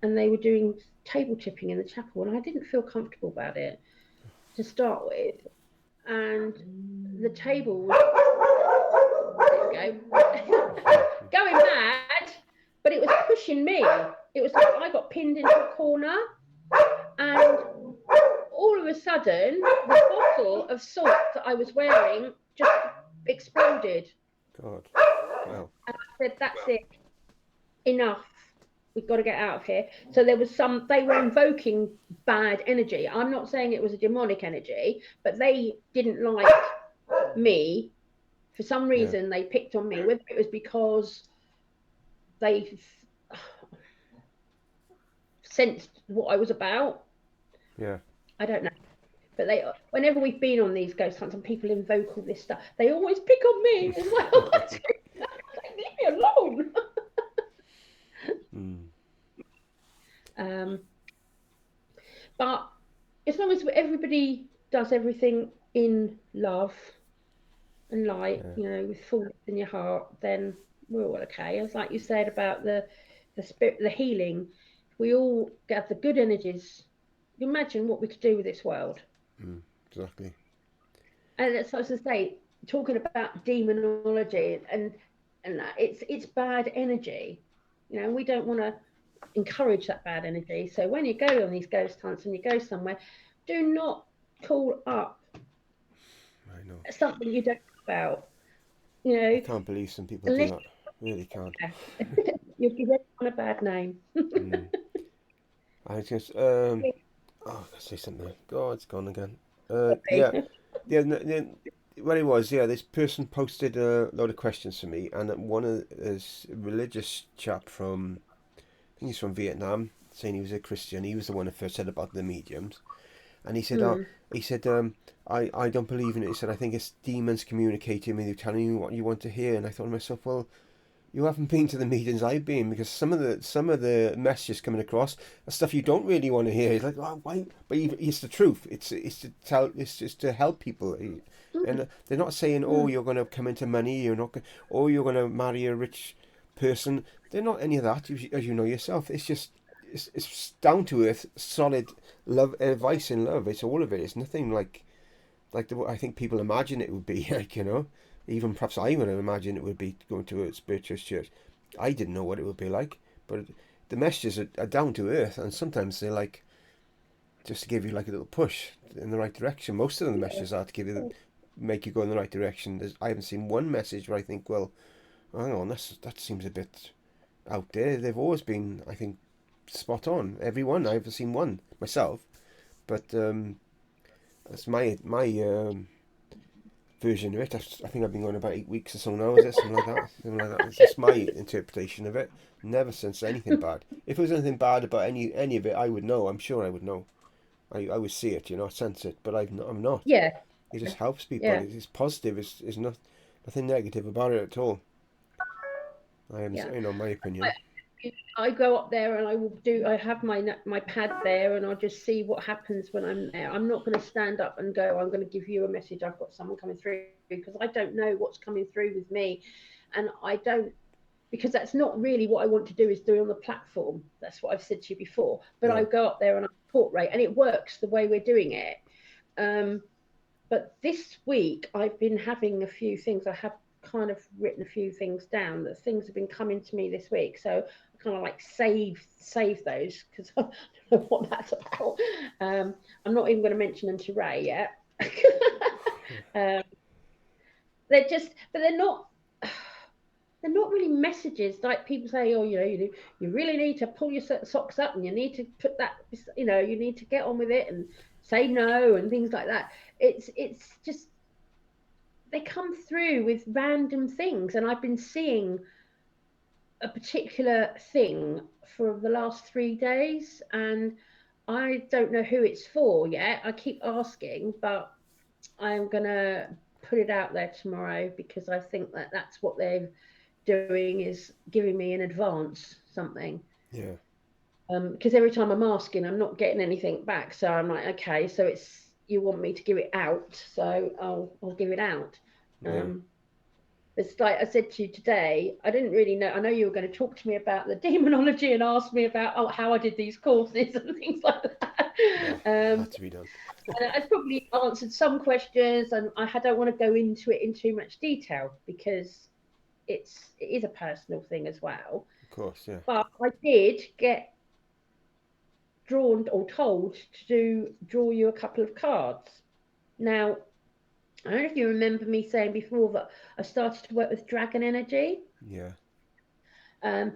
B: and they were doing table tipping in the chapel, and I didn't feel comfortable about it to start with. And the table was, there we go, going mad, but it was pushing me. It was like I got pinned into a corner, and all of a sudden, the bottle of salt that I was wearing just exploded.
A: God. Well.
B: And I said, "That's it, enough. We've got to get out of here." So they were invoking bad energy. I'm not saying it was a demonic energy, but they didn't like me. For some
A: Yeah.
B: reason, they picked on me. Whether it was because they sensed what I was about,
A: Yeah.
B: I don't know. But whenever we've been on these ghost hunts and people invoke all this stuff, they always pick on me as well. Leave me alone.
A: Mm.
B: Um, but as long as everybody does everything in love and light,
A: Yeah.
B: with fullness in your heart, then we're all okay. As like you said about the spirit, the healing, we all get the good energies. Imagine what we could do with this world.
A: Mm. Exactly.
B: And it's, as I say, talking about demonology and that, it's bad energy. We don't want to encourage that bad energy. So when you go on these ghost hunts and you go somewhere, do not call up
A: I know.
B: something you don't know about.
A: I can't believe some people do
B: Unless
A: that. Really can't.
B: you give everyone a bad name.
A: Mm. I just oh, I gotta say something. God, it's gone again. Yeah, yeah. What it was, yeah. This person posted a load of questions for me, and one of this religious chap from, I think he's from Vietnam, saying he was a Christian. He was the one that first said about the mediums, and he said, "Oh,
B: Mm.
A: he said, I don't believe in it." He said, "I think it's demons communicating with you, telling you what you want to hear." And I thought to myself, well, you haven't been to the meetings I've been, because some of the messages coming across are stuff you don't really want to hear. It's like, oh, why? But it's the truth. It's to tell. It's just to help people.
B: Mm.
A: And they're not saying, oh,
B: Mm.
A: you're going to come into money. You're not. Oh, you're going to marry a rich person. They're not any of that. As you know yourself, it's just it's down to earth, solid love, advice in love. It's all of it. It's nothing like I think people imagine it would be. Like. Even perhaps I would have imagined it would be going to a spiritualist church. I didn't know what it would be like, but the messages are down to earth, and sometimes they're like just to give you like a little push in the right direction. Most of them, the
B: Yeah.
A: messages are to make you go in the right direction. I haven't seen one message where I think, well, hang on, that seems a bit out there. They've always been, I think, spot on. Every one, I haven't seen one myself But that's my version of it. I think I've been going about 8 weeks or so now. Is it something like that? Something like that. It's just my interpretation of it. Never since anything bad. If there was anything bad about any of it, I would know. I'm sure I would know. I would see it, sense it. But I'm not.
B: Yeah,
A: It just helps people.
B: yeah,
A: It's positive. It's not nothing negative about it at all.
B: yeah.
A: My opinion.
B: I go up there and I have my pad there, and I'll just see what happens when I'm there. I'm not going to stand up and go, I'm going to give you a message, I've got someone coming through, because I don't know what's coming through with me. And I don't, because that's not really what I want to do, is do it on the platform. That's what I've said to you before. But
A: Yeah.
B: I go up there and I report rate, and it works the way we're doing it. But this week I've been having a few things. I have kind of written a few things down, that things have been coming to me this week. So I kind of like save those, because I don't know what that's about. I'm not even going to mention them to Ray yet. um, they're just, but they're not. They're not really messages like people say, oh, you really need to pull your socks up, and you need to put that, you need to get on with it and say no and things like that. It's just, they come through with random things, and I've been seeing a particular thing for the last 3 days, and I don't know who it's for yet. I keep asking, but I'm gonna put it out there tomorrow, because I think that that's what they're doing, is giving me in advance something.
A: Yeah.
B: Because every time I'm asking, I'm not getting anything back. So I'm like, okay, so it's, you want me to give it out, so I'll give it out.
A: Yeah.
B: It's like I said to you today, I didn't really know. I know you were going to talk to me about the demonology and ask me about how I did these courses and things like that.
A: Yeah. Had to be done.
B: And I probably answered some questions, and I don't want to go into it in too much detail, because it is a personal thing as well.
A: Of course. Yeah.
B: But I did get drawn or told to draw you a couple of cards. Now, I don't know if you remember me saying before that I started to work with dragon energy.
A: Yeah.
B: Um,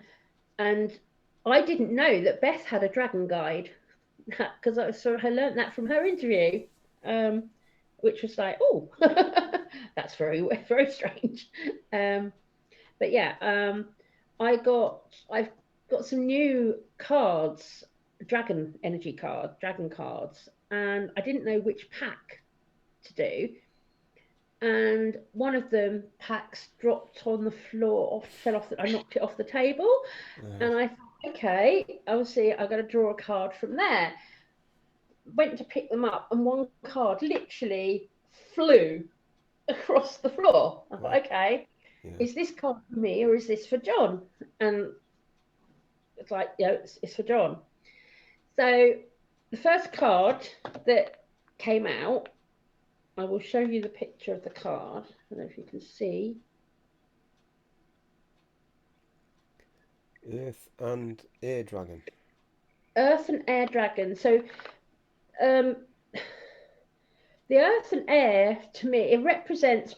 B: and I didn't know that Beth had a dragon guide, because I sort of learned that from her interview, which was like, oh, that's very strange. But yeah, I've got some new cards, dragon cards, and I didn't know which pack to do. And one of them packs dropped on the floor, fell off. I knocked it off the table, and I thought, okay, obviously I'm going to draw a card from there. Went to pick them up, and one card literally flew across the floor. I thought, okay,
A: Yeah.
B: is this card for me or is this for John? And it's like, it's for John. So the first card that came out, I will show you the picture of the card. I don't know if you can see.
A: Earth and Air Dragon.
B: Earth and Air Dragon. So um, the Earth and Air, to me, it represents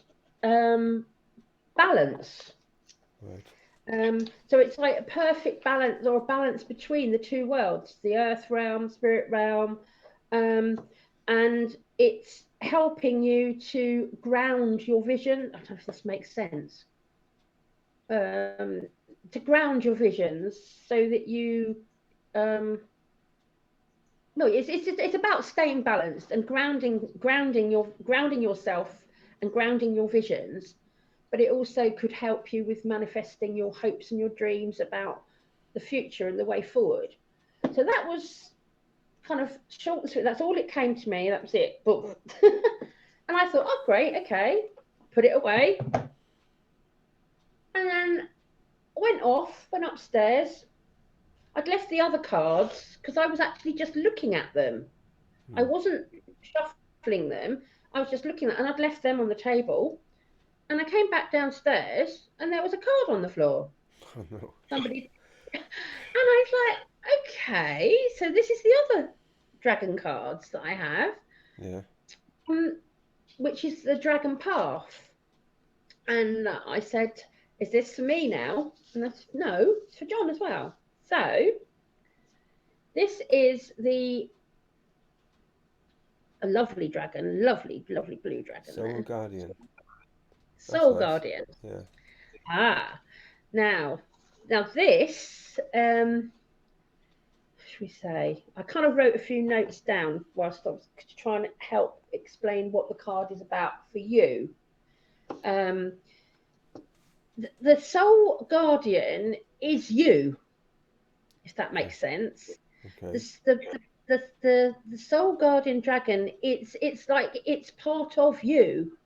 B: balance.
A: Right.
B: So it's like a perfect balance, or a balance between the two worlds, the earth realm, spirit realm, and it's helping you to ground your vision. I don't know if this makes sense. To ground your visions, so that you, no, it's about staying balanced and grounding yourself and grounding your visions. But it also could help you with manifesting your hopes and your dreams about the future and the way forward. So that was kind of short and sweet. That's all it came to me. That was it. Boom. And I thought, oh, great, okay. Put it away. And then went upstairs. I'd left the other cards because I was actually just looking at them. I wasn't shuffling them. I was just looking at them, and I'd left them on the table. And I came back downstairs, and there was a card on the floor.
A: Oh no.
B: Somebody, and I was like, okay, so this is the other dragon cards that I have,
A: Yeah.
B: which is the Dragon Path. And I said, is this for me now? And I said, no, it's for John as well. So this is the a lovely dragon, lovely, lovely blue dragon
A: Soul
B: there.
A: Guardian. That's
B: Soul
A: nice.
B: Guardian.
A: Yeah.
B: Ah, now, now this, should we say, I kind of wrote a few notes down whilst I was trying to help explain what the card is about for you. Um, the Soul Guardian is you, if that
A: Okay.
B: makes sense.
A: Okay.
B: The Soul Guardian dragon, it's like it's part of you.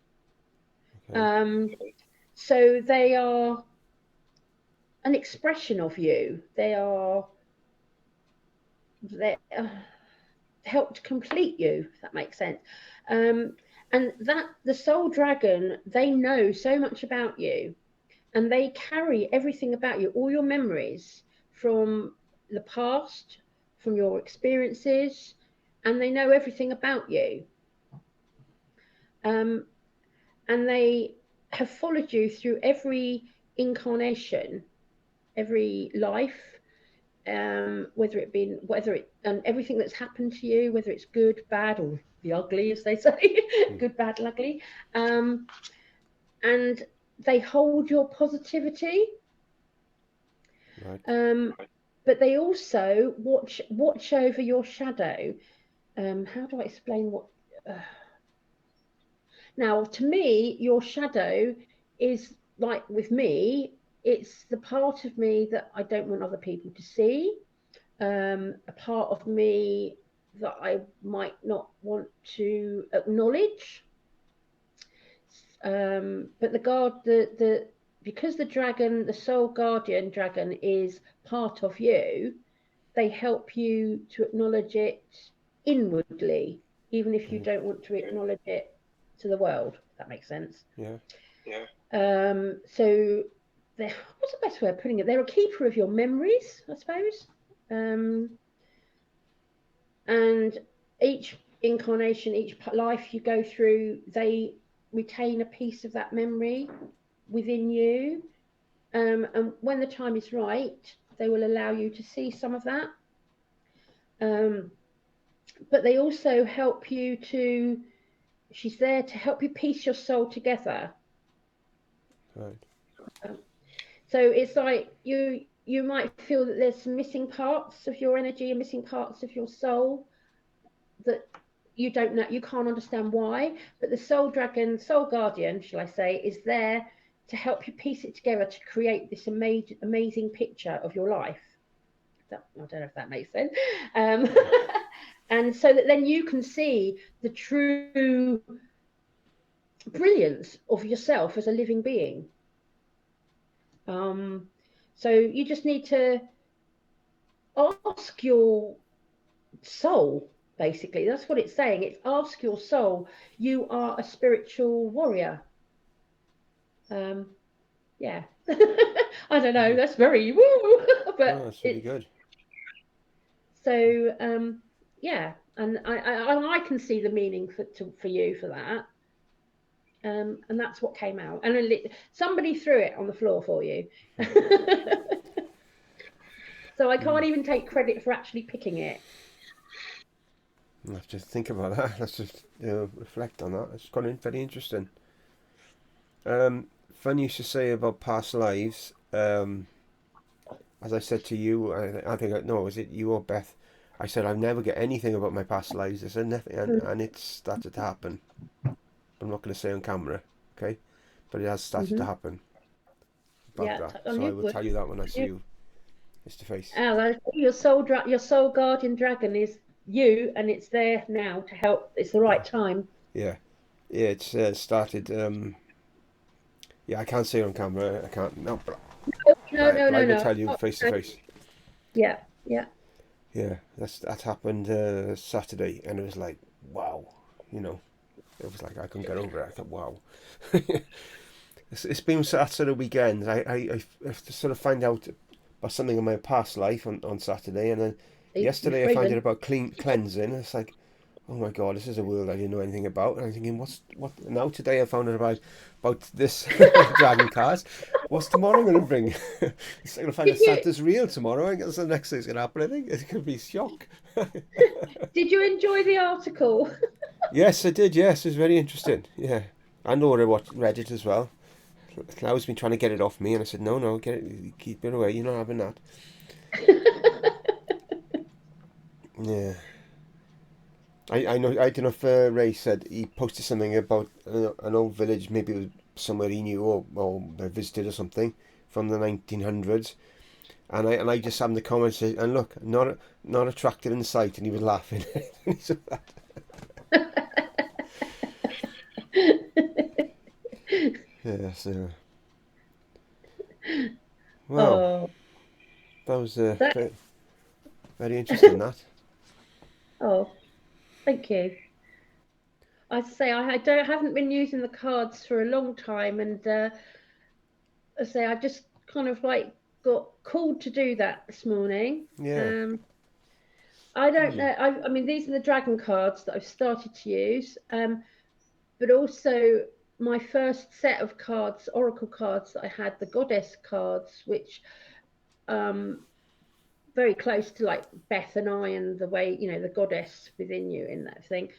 A: Okay.
B: Um, so they are an expression of you. They help to complete you, if that makes sense. Um, and that the soul dragon, they know so much about you, and they carry everything about you, all your memories from the past, from your experiences, and they know everything about you. Um, and they have followed you through every incarnation, every life, whether it and everything that's happened to you, whether it's good, bad, or the ugly, as they say,
A: Hmm.
B: good, bad, and ugly. And they hold your positivity,
A: Right.
B: um, but they also watch over your shadow. How do I explain what? Uh, Now, to me, your shadow is like with me. It's the part of me that I don't want other people to see, a part of me that I might not want to acknowledge. But the because the dragon, the soul guardian dragon, is part of you, they help you to acknowledge it inwardly, even if you
A: Right.
B: don't want to acknowledge it to the world. If that makes sense.
A: Yeah.
B: So, what's the best way of putting it? They're a keeper of your memories, I suppose. Um, and each incarnation, each life you go through, they retain a piece of that memory within you. And when the time is right, they will allow you to see some of that. Um, but they also help you to, she's there to help you piece your soul together.
A: Right.
B: Um, so it's like you might feel that there's some missing parts of your energy and missing parts of your soul that you don't know, you can't understand why, but the soul dragon, soul guardian, shall I say, is there to help you piece it together to create this amazing picture of your life. I don't know if that makes sense. Um, and so that then you can see the true brilliance of yourself as a living being. Um, so you just need to ask your soul, basically. That's what it's saying. It's ask your soul. You are a spiritual warrior. Um, yeah. I don't know.
A: Hmm.
B: That's very woo,
A: No,
B: but
A: that's really
B: it's
A: good.
B: so. Yeah, and I can see the meaning for you for that. And that's what came out. And somebody threw it on the floor for you. So I
A: Hmm.
B: can't even take credit for actually picking it.
A: I'll have to think about that. Let's just reflect on that. It's quite very interesting. Funny you should say about past lives. As I said to you, I think no, was it you or Beth? I said I'll never get anything about my past lives. I said nothing, and it started to happen. I'm not going to say on camera, okay? But it has started to
B: Mm-hmm.
A: happen about
B: Yeah,
A: that.
B: on
A: So I
B: your
A: will
B: wood.
A: tell you that when I see you face to face.
B: Your soul guardian dragon is you, and it's there now to help. It's the
A: Yeah,
B: right time.
A: yeah, yeah. It's started. Yeah, I can't say it on camera. I can't. No,
B: No, no,
A: but I
B: no,
A: will
B: no.
A: tell you
B: Oh,
A: face to
B: no.
A: face.
B: Yeah, yeah.
A: Yeah, that happened Saturday, and it was like wow, you know. It was like I couldn't get over it. I thought, wow. It's been that sort of weekend. I have to sort of find out about something in my past life on Saturday, and then
B: You've
A: yesterday I found out
B: risen.
A: about cleansing. It's like, oh my god, this is a world I didn't know anything about. And I'm thinking, what? Now today I found out about this dragon card. What's tomorrow going to bring? It's going to find
B: Did
A: out
B: you
A: Santa's real tomorrow. I guess the next thing's going to happen. I think it's going to be a shock.
B: did you enjoy the article?
A: Yes, I did. Yes, it was very interesting. Yeah, I know I watched Reddit as well. Klau's been trying to get it off me, and I said, no, no, get it, keep it away. You're not having that. Yeah, I know. I don't know if Ray said he posted something about an old village, maybe it was somewhere he knew or visited or something from the 1900s, and I just had in the comments and look, not attracted in sight, and he was laughing. He said that. Yeah, so well,
B: Oh,
A: that was
B: that.
A: very interesting. That.
B: Oh, thank you. I say I haven't been using the cards for a long time, and I say I just kind of like got called to do that this morning.
A: Yeah.
B: Um, I don't
A: Hmm.
B: know. I mean, these are the dragon cards that I've started to use, but also my first set of cards, oracle cards that I had, the goddess cards, which um, very close to like Beth and I, and the way the goddess within you in that thing.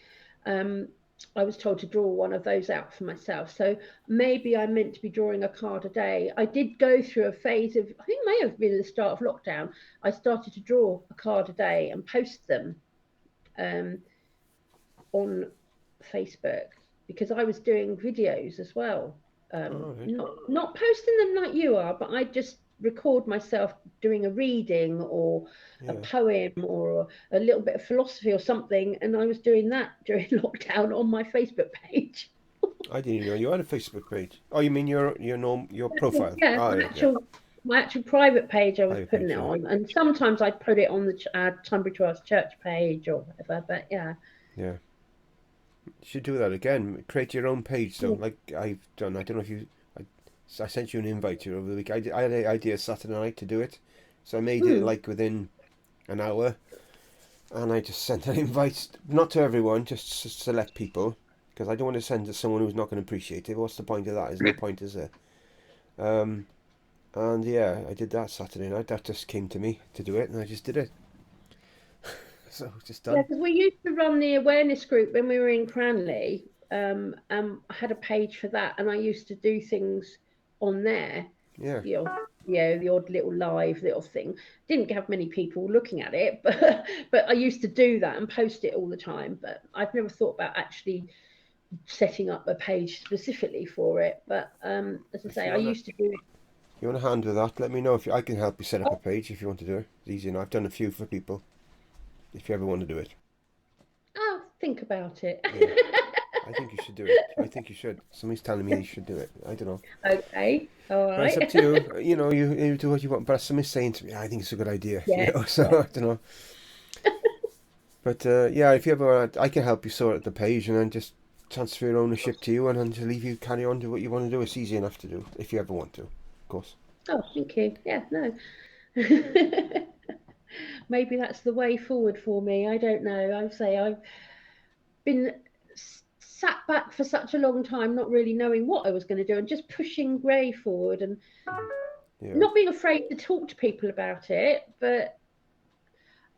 B: Um, I was told to draw one of those out for myself. So maybe I'm meant to be drawing a card a day. I did go through a phase of, I think it may have been the start of lockdown. I started to draw a card a day and post them um, on Facebook because I was doing videos as well.
A: All right.
B: Not posting them like you are, but I just record myself doing a reading or a
A: Yeah.
B: poem or a little bit of philosophy or something, and I was doing that during lockdown on my Facebook page.
A: I didn't even know you had a Facebook page. Oh, you mean your profile?
B: Yeah,
A: Oh, yeah, yeah.
B: my actual private page I was
A: Private
B: putting
A: page,
B: it
A: yeah.
B: on, and sometimes I'd put it on the Tunbridge Wells Church page or whatever. But yeah.
A: Yeah. You should do that again. Create your own page, though, like I've done. I don't know if you. I sent you an invite here over the week. I had an idea Saturday night to do it, so I made it
B: Mm.
A: like within an hour, and I just sent an invite, not to everyone, just to select people, because I don't want to send to someone who's not going to appreciate it. What's the point of that? There's no point, is there? Um, and yeah, I did that Saturday night. That just came to me to do it, and I just did it. So it's just
B: Yeah,
A: done.
B: because we used to run the awareness group when we were in Cranley. I had a page for that, and I used to do things on there.
A: Yeah,
B: The odd little live little thing. Didn't have many people looking at it, but I used to do that and post it all the time. But I've never thought about actually setting up a page specifically for it. But as I
A: if
B: say,
A: you
B: I
A: wanna
B: used to do it.
A: you want a hand with that, let me know if I can help you set up a page if you want to do it. It's easy enough. I've done a few for people. If you ever want to do it,
B: Oh, think about it.
A: yeah, I think you should do it. I think you should. Somebody's telling me you should do it. I don't know.
B: Okay, all
A: But it's up
B: right.
A: to you. You know, you do what you want. But somebody's saying to me, I think it's a good idea. You
B: Yeah,
A: know, so
B: yeah.
A: I don't know. But yeah, if you ever want, I can help you sort out the page and then just transfer ownership to you and then just leave you carry on do what you want to do. It's easy enough to do if you ever want to, of course.
B: Oh, thank you. Yeah, no. Maybe that's the way forward for me. I don't know. I say I've been sat back for such a long time, not really knowing what I was going to do, and just pushing Ray forward and
A: Yeah.
B: not being afraid to talk to people about it. But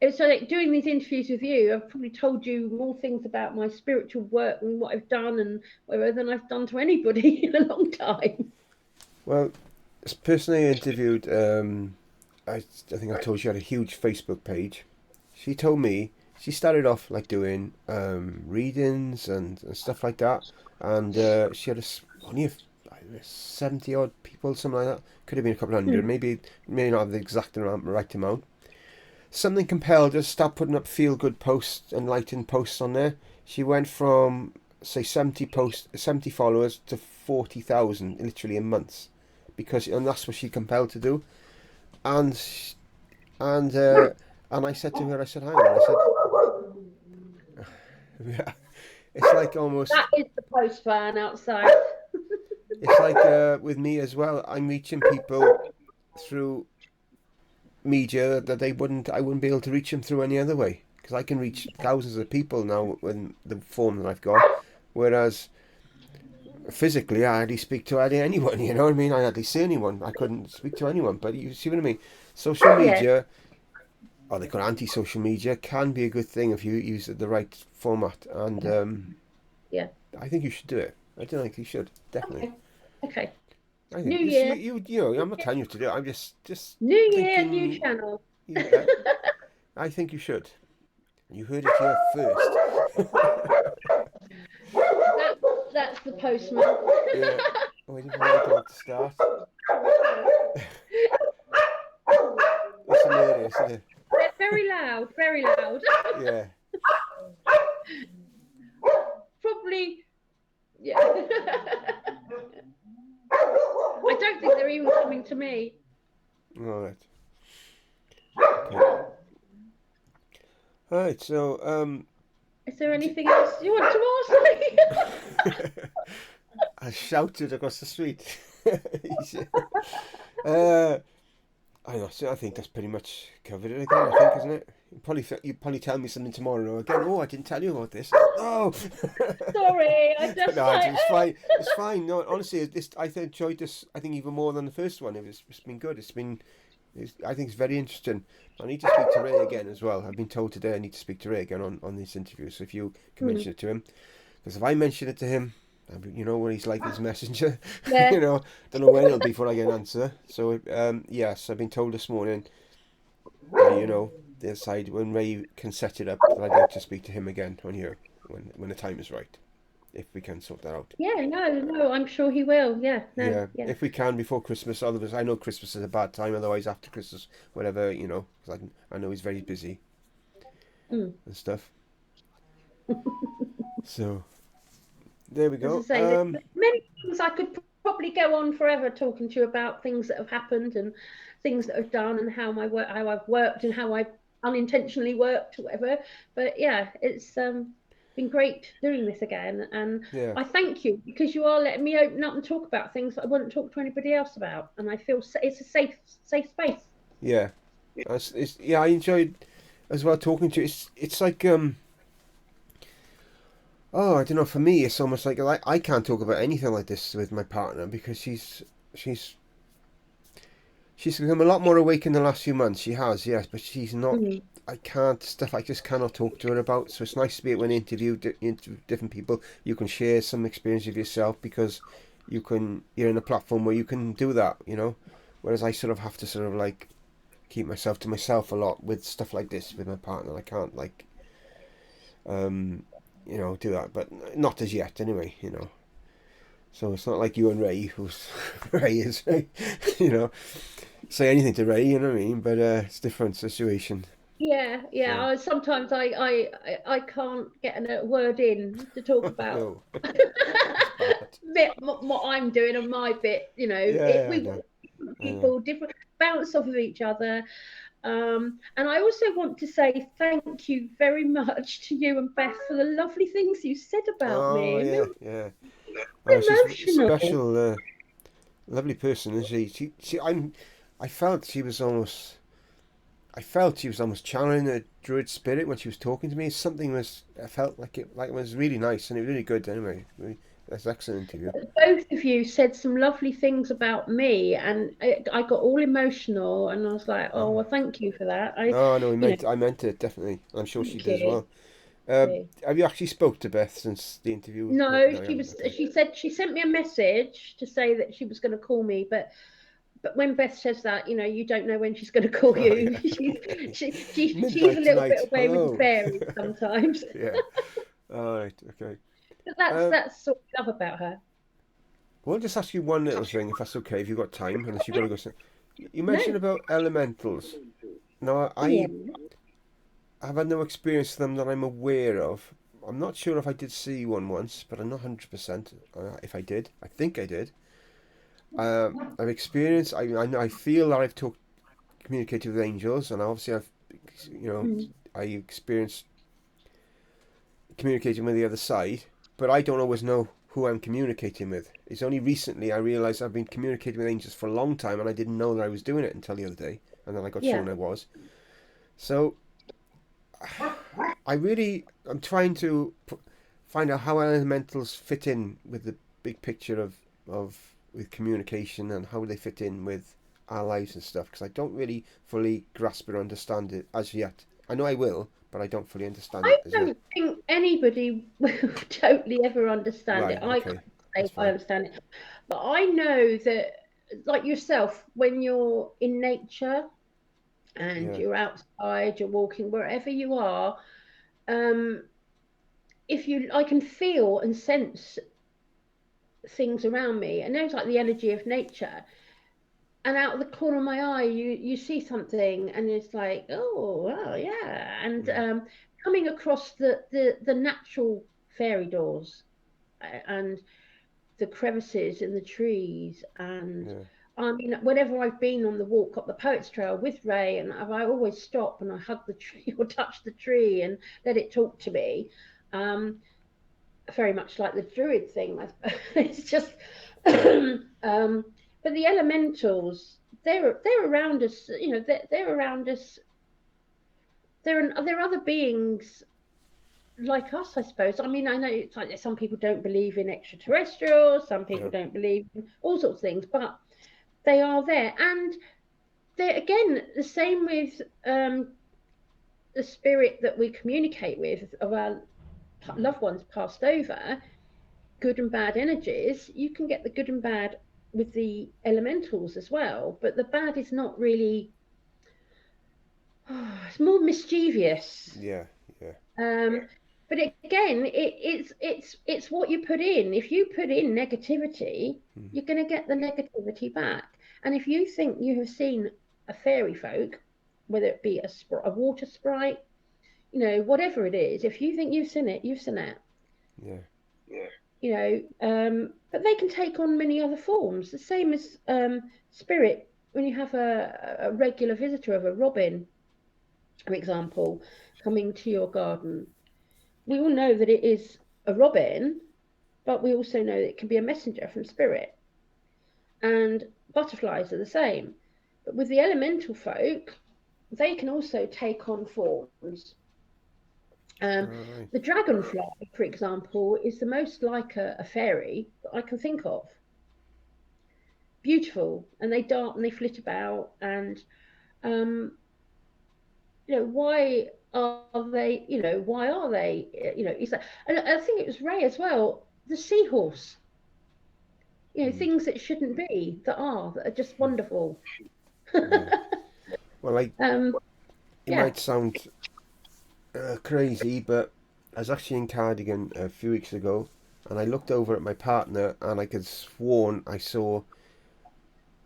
B: it's like doing these interviews with you. I've probably told you more things about my spiritual work and what I've done and whatever than I've done to anybody in a long time.
A: Well, this person I interviewed, I think I told you she had a huge Facebook page. She told me she started off like doing readings and stuff like that, and she had only I don't know, 70 odd people, something like that. Could have been a couple hundred, maybe not have the exact amount, right amount. Something compelled her to start putting up feel good posts, enlightened posts on there. She went from say 70 followers to 40,000 literally in months, and that's what she compelled to do. And and and I said to her, I said, hang on, I said, yeah, it's like almost,
B: That is the post van outside.
A: it's like with me as well. I'm reaching people through media that I wouldn't be able to reach them through any other way because I can reach thousands of people now with the form that I've got, whereas physically I hardly speak to hardly anyone. You know what I mean? I hardly see anyone. I couldn't speak to anyone. But you see what I mean? Social
B: Yeah,
A: media, or they call it anti-social media, can be a good thing if you use it the right format. And
B: Yeah.
A: I think you should do it. I don't think you should. Definitely.
B: Okay. Okay.
A: I
B: New
A: think this,
B: year,
A: you know, I'm not telling you to do it. I'm just
B: new year, new
A: thinking.
B: channel.
A: You, I think you should. You heard it here first.
B: That, that's the postman.
A: Yeah. Waiting for my dog to start. It's hilarious, isn't it?
B: They're very loud, very loud.
A: Yeah.
B: Probably, yeah. I don't think they're even coming to me.
A: All right. Okay. All right. So,
B: Is there anything else you want to ask me?
A: I shouted across the street. uh, I know. So I think that's pretty much covered it again. I think, isn't it? You probably tell me something tomorrow again. Oh, I didn't tell you about this. Oh.
B: Sorry, I just
A: No,
B: like.
A: it's fine. It's fine. No, honestly, enjoyed this. I think even more than the first one. It's been good. I think it's very interesting. I need to speak to Ray again as well. I've been told today I need to speak to Ray again on this interview. So if you can mention it to him, because if I mention it to him, you know what he's like as messenger.
B: Yeah.
A: Don't know when it'll be before I get an answer. So yes, I've been told this morning. Decide when Ray can set it up. I'd like to speak to him again on here when the time is right. If we can sort that out.
B: Yeah, no, I'm sure he will. Yeah, no,
A: Yeah,
B: yeah.
A: if we can before Christmas. Otherwise, I know Christmas is a bad time. Otherwise, after Christmas, whatever, because I know he's very busy
B: Mm.
A: and stuff. So there we
B: As I
A: go.
B: say, there's many things I could probably go on forever talking to you about things that have happened and things that I've done and how I've worked and how I've unintentionally worked, whatever. But yeah, it's been great doing this again, and
A: Yeah,
B: I thank you because you are letting me open up and talk about things that I wouldn't talk to anybody else about, and I feel it's a safe space.
A: yeah. I enjoyed as well talking to you. It's like oh, I don't know. For me, it's almost like I can't talk about anything like this with my partner because she's she's become a lot more awake in the last few months. She has, yes, but she's not.
B: Mm.
A: I can't stuff. I just cannot talk to her about. So it's nice to be able to interview different people. You can share some experience of yourself because you're in a platform where you can do that. Whereas I sort of have to sort of like keep myself to myself a lot with stuff like this with my partner. I can't like do that, but not as yet anyway. So it's not like you and Ray, who's Ray is, Ray, you know, say anything to Ray, you know what I mean? But it's a different situation.
B: Yeah, yeah.
A: So
B: Sometimes I can't get a word in to talk about
A: no, it's bad.
B: what I'm doing on my bit.
A: Yeah, I
B: We
A: know, I know.
B: people different bounce off of each other. And I also want to say thank you very much to you and Beth for the lovely things you said about
A: Oh
B: me.
A: yeah, yeah. Oh,
B: They're
A: she's a
B: emotional.
A: special, lovely person, isn't she? I felt she was almost. I felt she was almost channeling a druid spirit when she was talking to me. I felt like it was really nice and it was really good. Anyway, that's an excellent interview.
B: Both of you said some lovely things about me, and I got all emotional, and I was like, oh,
A: Oh,
B: well, thank you for that.
A: no, no,
B: You know,
A: I meant it definitely. I'm sure she
B: thank
A: did as
B: you.
A: well.
B: Thank you.
A: Have you actually spoke to Beth since the interview?
B: No,
A: No, you haven't. Okay.
B: she said she sent me a message to say that she was going to call me, but when Beth says that, you don't know when she's going to call
A: Oh
B: you.
A: yeah.
B: She's a
A: Midnight
B: little bit
A: tonight.
B: away with the
A: Hello.
B: fairies sometimes.
A: Yeah. All right. Okay.
B: But
A: Um,
B: that's what I love about her.
A: Well, I'll just ask you one little thing, if that's okay, if you've got time, unless you've got to go. You mentioned
B: No,
A: about elementals. Now,
B: yeah,
A: have had no experience of them that I'm aware of. I'm not sure if I did see one once, but I'm not 100% if I did. I think I did. I've experienced. I feel that I've communicated with angels, and obviously you know,
B: mm,
A: I experienced communicating with the other side, but I don't always know who I'm communicating with. It's only recently I realised I've been communicating with angels for a long time, and I didn't know that I was doing it until the other day, and then I got
B: yeah,
A: shown I was. So I'm trying to find out how elementals fit in with the big picture of with communication and how they fit in with our lives and stuff because I don't really fully grasp or understand it as yet. I know I will, but I don't fully understand
B: I
A: it as yet.
B: don't think anybody will totally ever understand it.
A: Right.
B: I can't
A: Okay.
B: say
A: That's
B: if I
A: fine.
B: understand it, but I know that, like yourself, when you're in nature and
A: Yeah.
B: you're outside, you're walking wherever you are, um, if you, I can feel and sense things around me, and there's like the energy of nature. And out of the corner of my eye, you see something, and it's like, oh, well, yeah, and
A: Mm.
B: coming across the natural fairy doors and the crevices in the trees. And
A: Yeah.
B: I mean, whenever I've been on the walk up the Poets Trail with Ray, and I always stop and I hug the tree or touch the tree and let it talk to me. Um, Very much like the druid thing. It's just,
A: Yeah.
B: but the elementals, they're around us. You know, they're around us. They're other beings like us, I suppose. I mean, I know it's like some people don't believe in extraterrestrials, some people
A: Yeah.
B: don't believe in all sorts of things, but they are there, and they're again the same with the spirit that we communicate with of our loved ones passed over. Good and bad energies, you can get the good and bad with the elementals as well, but the bad is not really, it's more mischievous.
A: Yeah. Yeah.
B: Um, but again, it's what you put in. If you put in negativity,
A: Mm.
B: you're going to get the negativity back. And if you think you have seen a fairy folk, whether it be a water sprite, you know, whatever it is, if you think you've seen it, you've seen it.
A: Yeah.
B: You know, but they can take on many other forms. The same as spirit. When you have a regular visitor of a robin, for example, coming to your garden, we all know that it is a robin, but we also know that it can be a messenger from spirit. And butterflies are the same. But with the elemental folk, they can also take on forms. Um,
A: All right.
B: the dragonfly, for example, is the most like a fairy that I can think of. Beautiful, and they dart and they flit about, and um, you know, why are they? You know, why are they? You know, is that? And I think it was Ray as well. The seahorse, you know,
A: Mm.
B: things that shouldn't be that are just
A: Mm.
B: wonderful.
A: Yeah. Well,
B: um,
A: it
B: yeah.
A: might sound crazy, but I was actually in Cardigan a few weeks ago, and I looked over at my partner, and I could sworn I saw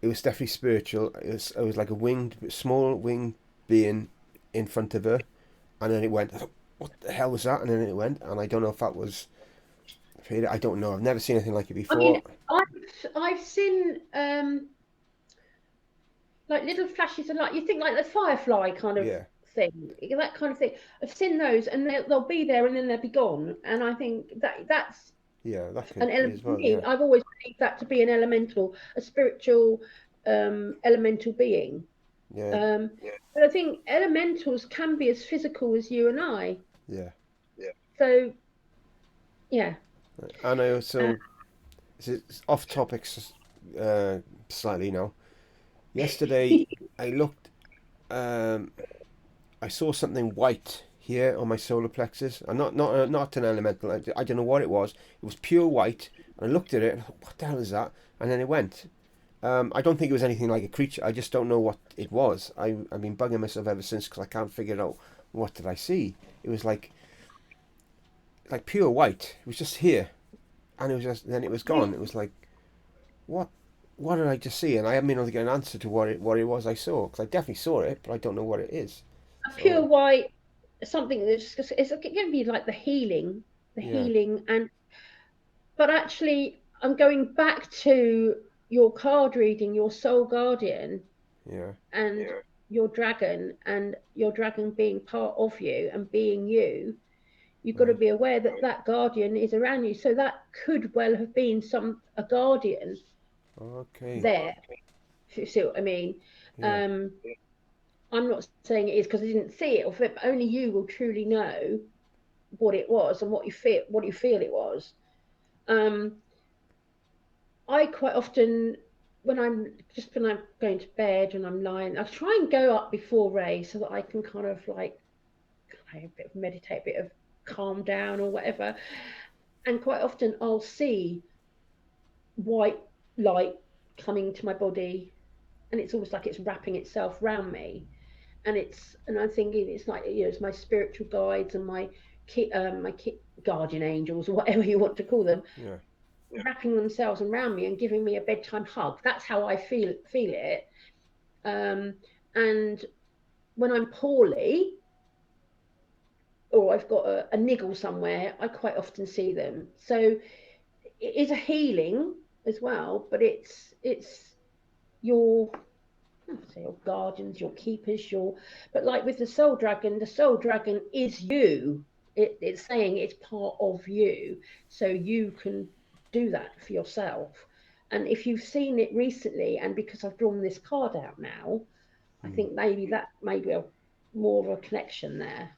A: it was definitely spiritual. It was like a winged, small winged being in front of her, and then it went. I thought, what the hell was that? And then it went, and I don't know if that was faded. I don't know. I've never seen anything like it
B: I mean,
A: before.
B: I've seen like little flashes of light. You think like the firefly kind of
A: Yeah,
B: thing, that kind of thing. I've seen those, and they'll be there, and then they'll be gone. And I think that's
A: yeah, that could
B: an
A: be
B: element
A: as
B: for
A: well.
B: me.
A: Yeah,
B: I've always believed that to be an elemental, a spiritual elemental being.
A: yeah,
B: Um, but I think elementals can be as physical as you and I.
A: yeah.
B: So yeah,
A: And I
B: uh,
A: also it's off topics slightly now. Yesterday, I looked. Um, I saw something white here on my solar plexus, and not an elemental. I don't know what it was. It was pure white, and I looked at it and I thought, "What the hell is that?" And then it went. I don't think it was anything like a creature. I just don't know what it was. I've been bugging myself ever since because I can't figure out what did I see. It was like pure white. It was just here, and it was just then it was
B: yeah,
A: gone. It was like what what did I just see? And I haven't been able to get an answer to what it was I saw because I definitely saw it, but I don't know what it is.
B: a pure
A: So
B: white, something that's just, it's going to be like the
A: yeah,
B: healing, and but actually, I'm going back to your card reading, your soul guardian,
A: yeah,
B: and your dragon being part of you and being you. You've got to
A: right,
B: be aware that that guardian is around you. So that could well have been a guardian
A: okay,
B: there. If you see what I mean.
A: yeah,
B: Um, I'm not saying it is because I didn't see it, but only you will truly know what it was and what you feel it was. Um, I quite often, when I'm going to bed and I'm lying, I try and go up before Ray so that I can kind of like a bit of meditate, a bit of calm down or whatever. And quite often I'll see white light coming to my body, and it's almost like it's wrapping itself around me. And I'm thinking it's like, it's my spiritual guides and my guardian angels, or whatever you want to call them,
A: Yeah.
B: wrapping themselves around me and giving me a bedtime hug. That's how I feel it. And when I'm poorly, or I've got a niggle somewhere, I quite often see them. So it is a healing as well, but it's your, say, your guardians, your keepers, but like with the soul dragon is you. It's saying it's part of you, so you can do that for yourself. And if you've seen it recently, and because I've drawn this card out now, I
A: Mm.
B: think maybe that may be more of a connection there.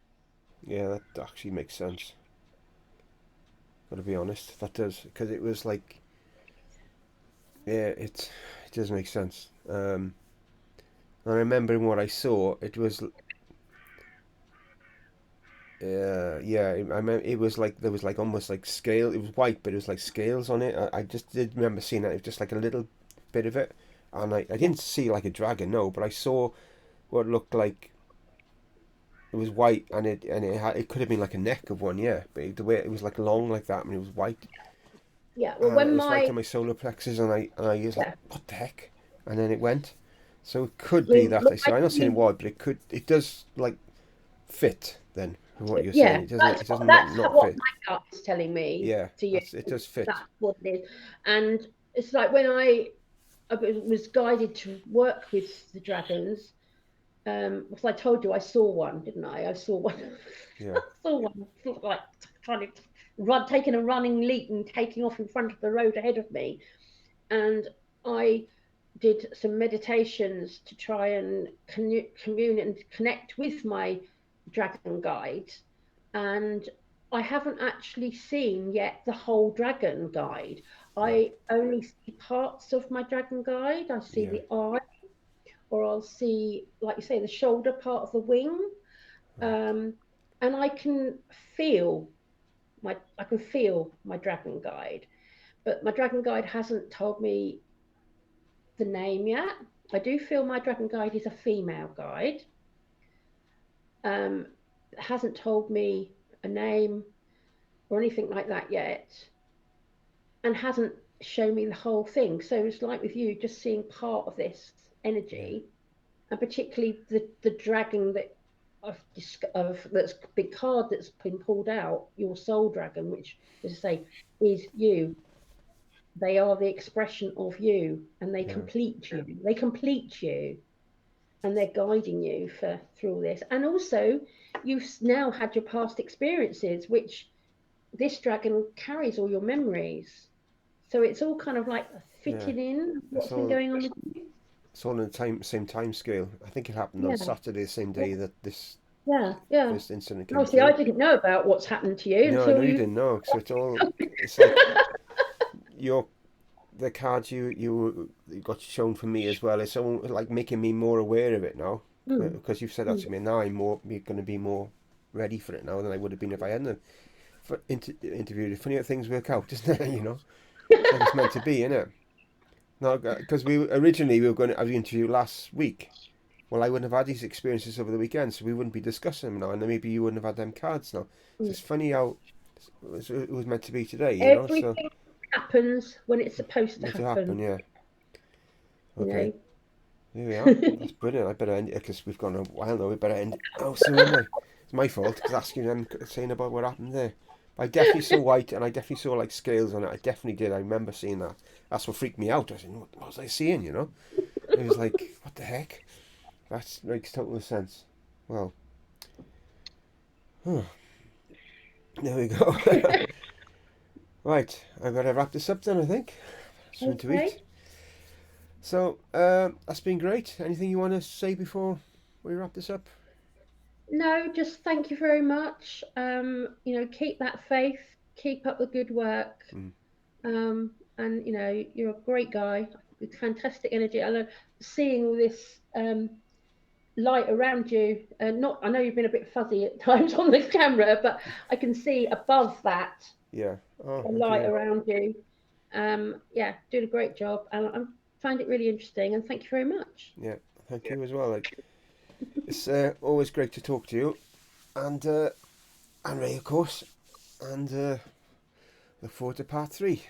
A: Yeah, that actually makes sense. Got to be honest, that does, because it was like, yeah, it does make sense. I remembering what I saw, it was, yeah, I remember it was like there was like almost like scale. It was white, but it was like scales on it. I just did remember seeing that. It was just like a little bit of it, and I
B: Yeah,
A: didn't see like a dragon, no, but I saw what looked like it was white, and it could have been like a neck of one, yeah. But the way it was like long like that, and it was white,
B: yeah. Well,
A: and it
B: when
A: was right
B: my
A: on my solar plexus, and I was like,
B: yeah,
A: what the heck? And then it went. So it could be
B: when,
A: that
B: when
A: I
B: I
A: saw. I'm not saying
B: see,
A: why, but it does like fit then with what you're saying.
B: yeah,
A: It doesn't not
B: what
A: fit.
B: my gut is telling me
A: Yeah,
B: to you.
A: it does fit.
B: That's what it is. And it's like when I was guided to work with the dragons. Because I told you I saw one, didn't I? I saw one.
A: Yeah,
B: I saw one like trying to run, taking a running leap and taking off in front of the road ahead of me. And I did some meditations to try and commune and connect with my dragon guide. And I haven't actually seen yet the whole dragon guide.
A: right.
B: I only see parts of my dragon guide. I see
A: Yeah,
B: the eye, or I'll see, like you say, the shoulder part of the wing.
A: right.
B: Um, and feel I can feel my dragon guide, but my dragon guide hasn't told me the name yet. I do feel my dragon guide is a female guide. Um, hasn't told me a name or anything like that yet, and hasn't shown me the whole thing. So it's like with you, just seeing part of this
A: Yeah,
B: energy, and particularly the dragon that that's big card that's been pulled out, your soul dragon, which, as I say, is you. They are the expression of you, and they
A: yeah,
B: complete you. They complete you, and they're guiding you through all this. And also, you've now had your past experiences, which this dragon carries all your memories. So it's all kind of like
A: yeah.
B: fitting in
A: It's
B: what's been
A: all
B: going on with you.
A: it's all in the same time scale. I think it happened on
B: Yeah,
A: Saturday, the same day that this
B: yeah, yeah.
A: first incident
B: No,
A: came
B: see, I
A: through.
B: didn't know about what's happened to you
A: No, I
B: until
A: know you
B: you.
A: didn't know. So it's like your the cards you got shown for me as well. It's all like making me more aware of it now
B: Mm,
A: because you've said that
B: mm.
A: to me. Now I'm going to be more ready for it now than I would have been if I hadn't interviewed. Funny how things work out, doesn't it? It's like it's meant to be, isn't it? No, because we were going to have the interview last week. Well, I wouldn't have had these experiences over the weekend, so we wouldn't be discussing them now, and then maybe you wouldn't have had them cards now. So
B: Mm.
A: it's funny how it was meant to be today, So
B: Everything happens when it's supposed to
A: meant to happen,
B: happen.
A: yeah.
B: You
A: Okay,
B: know.
A: here we are. That's brilliant. I better end it because we've gone a while now. We better end it now soon, haven't we? It's my fault because asking them, saying about what happened there. I definitely saw white, and I definitely saw like scales on it. I definitely did. I remember seeing that. That's what freaked me out. I said, what was I seeing? It was like, what the heck? That makes total sense. Well, huh, there we go. Right, I better wrap this up then, I think. Something to
B: Okay.
A: eat. So, that's been great. Anything you want to say before we wrap this up?
B: No, just thank you very much. Keep that faith, keep up the good work.
A: Mm,
B: And you're a great guy with fantastic energy. I love seeing all this. light around you. Not, I know you've been a bit fuzzy at times on the camera, but I can see above that
A: Yeah. Oh,
B: the
A: thank
B: light
A: you.
B: around you. Yeah, doing a great job, and I find it really interesting. And thank you very much.
A: Yeah, thank you as well. Like, it's always great to talk to you, and Ray, of course, and look forward to part three.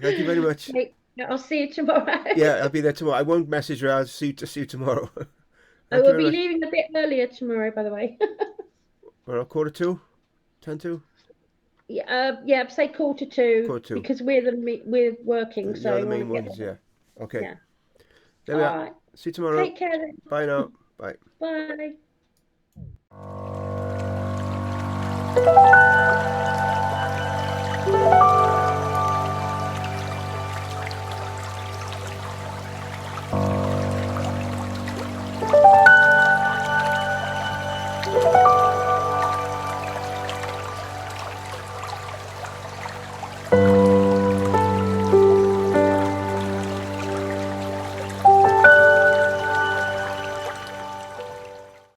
A: Thank you very much.
B: Great. I'll see you tomorrow.
A: Yeah, I'll be there tomorrow. I won't message her. I'll see you tomorrow.
B: I
A: Thank you
B: will
A: very
B: be
A: much.
B: leaving a bit earlier tomorrow, by the way.
A: Well, quarter two, 10 to
B: Yeah, yeah, say quarter two
A: quarter two.
B: because we're working, so
A: You're the
B: you want to
A: main
B: get
A: ones,
B: there.
A: yeah. Okay,
B: Yeah.
A: there we
B: All
A: are.
B: right.
A: See you tomorrow.
B: Take care
A: Bye
B: then.
A: now. Bye.
B: Bye.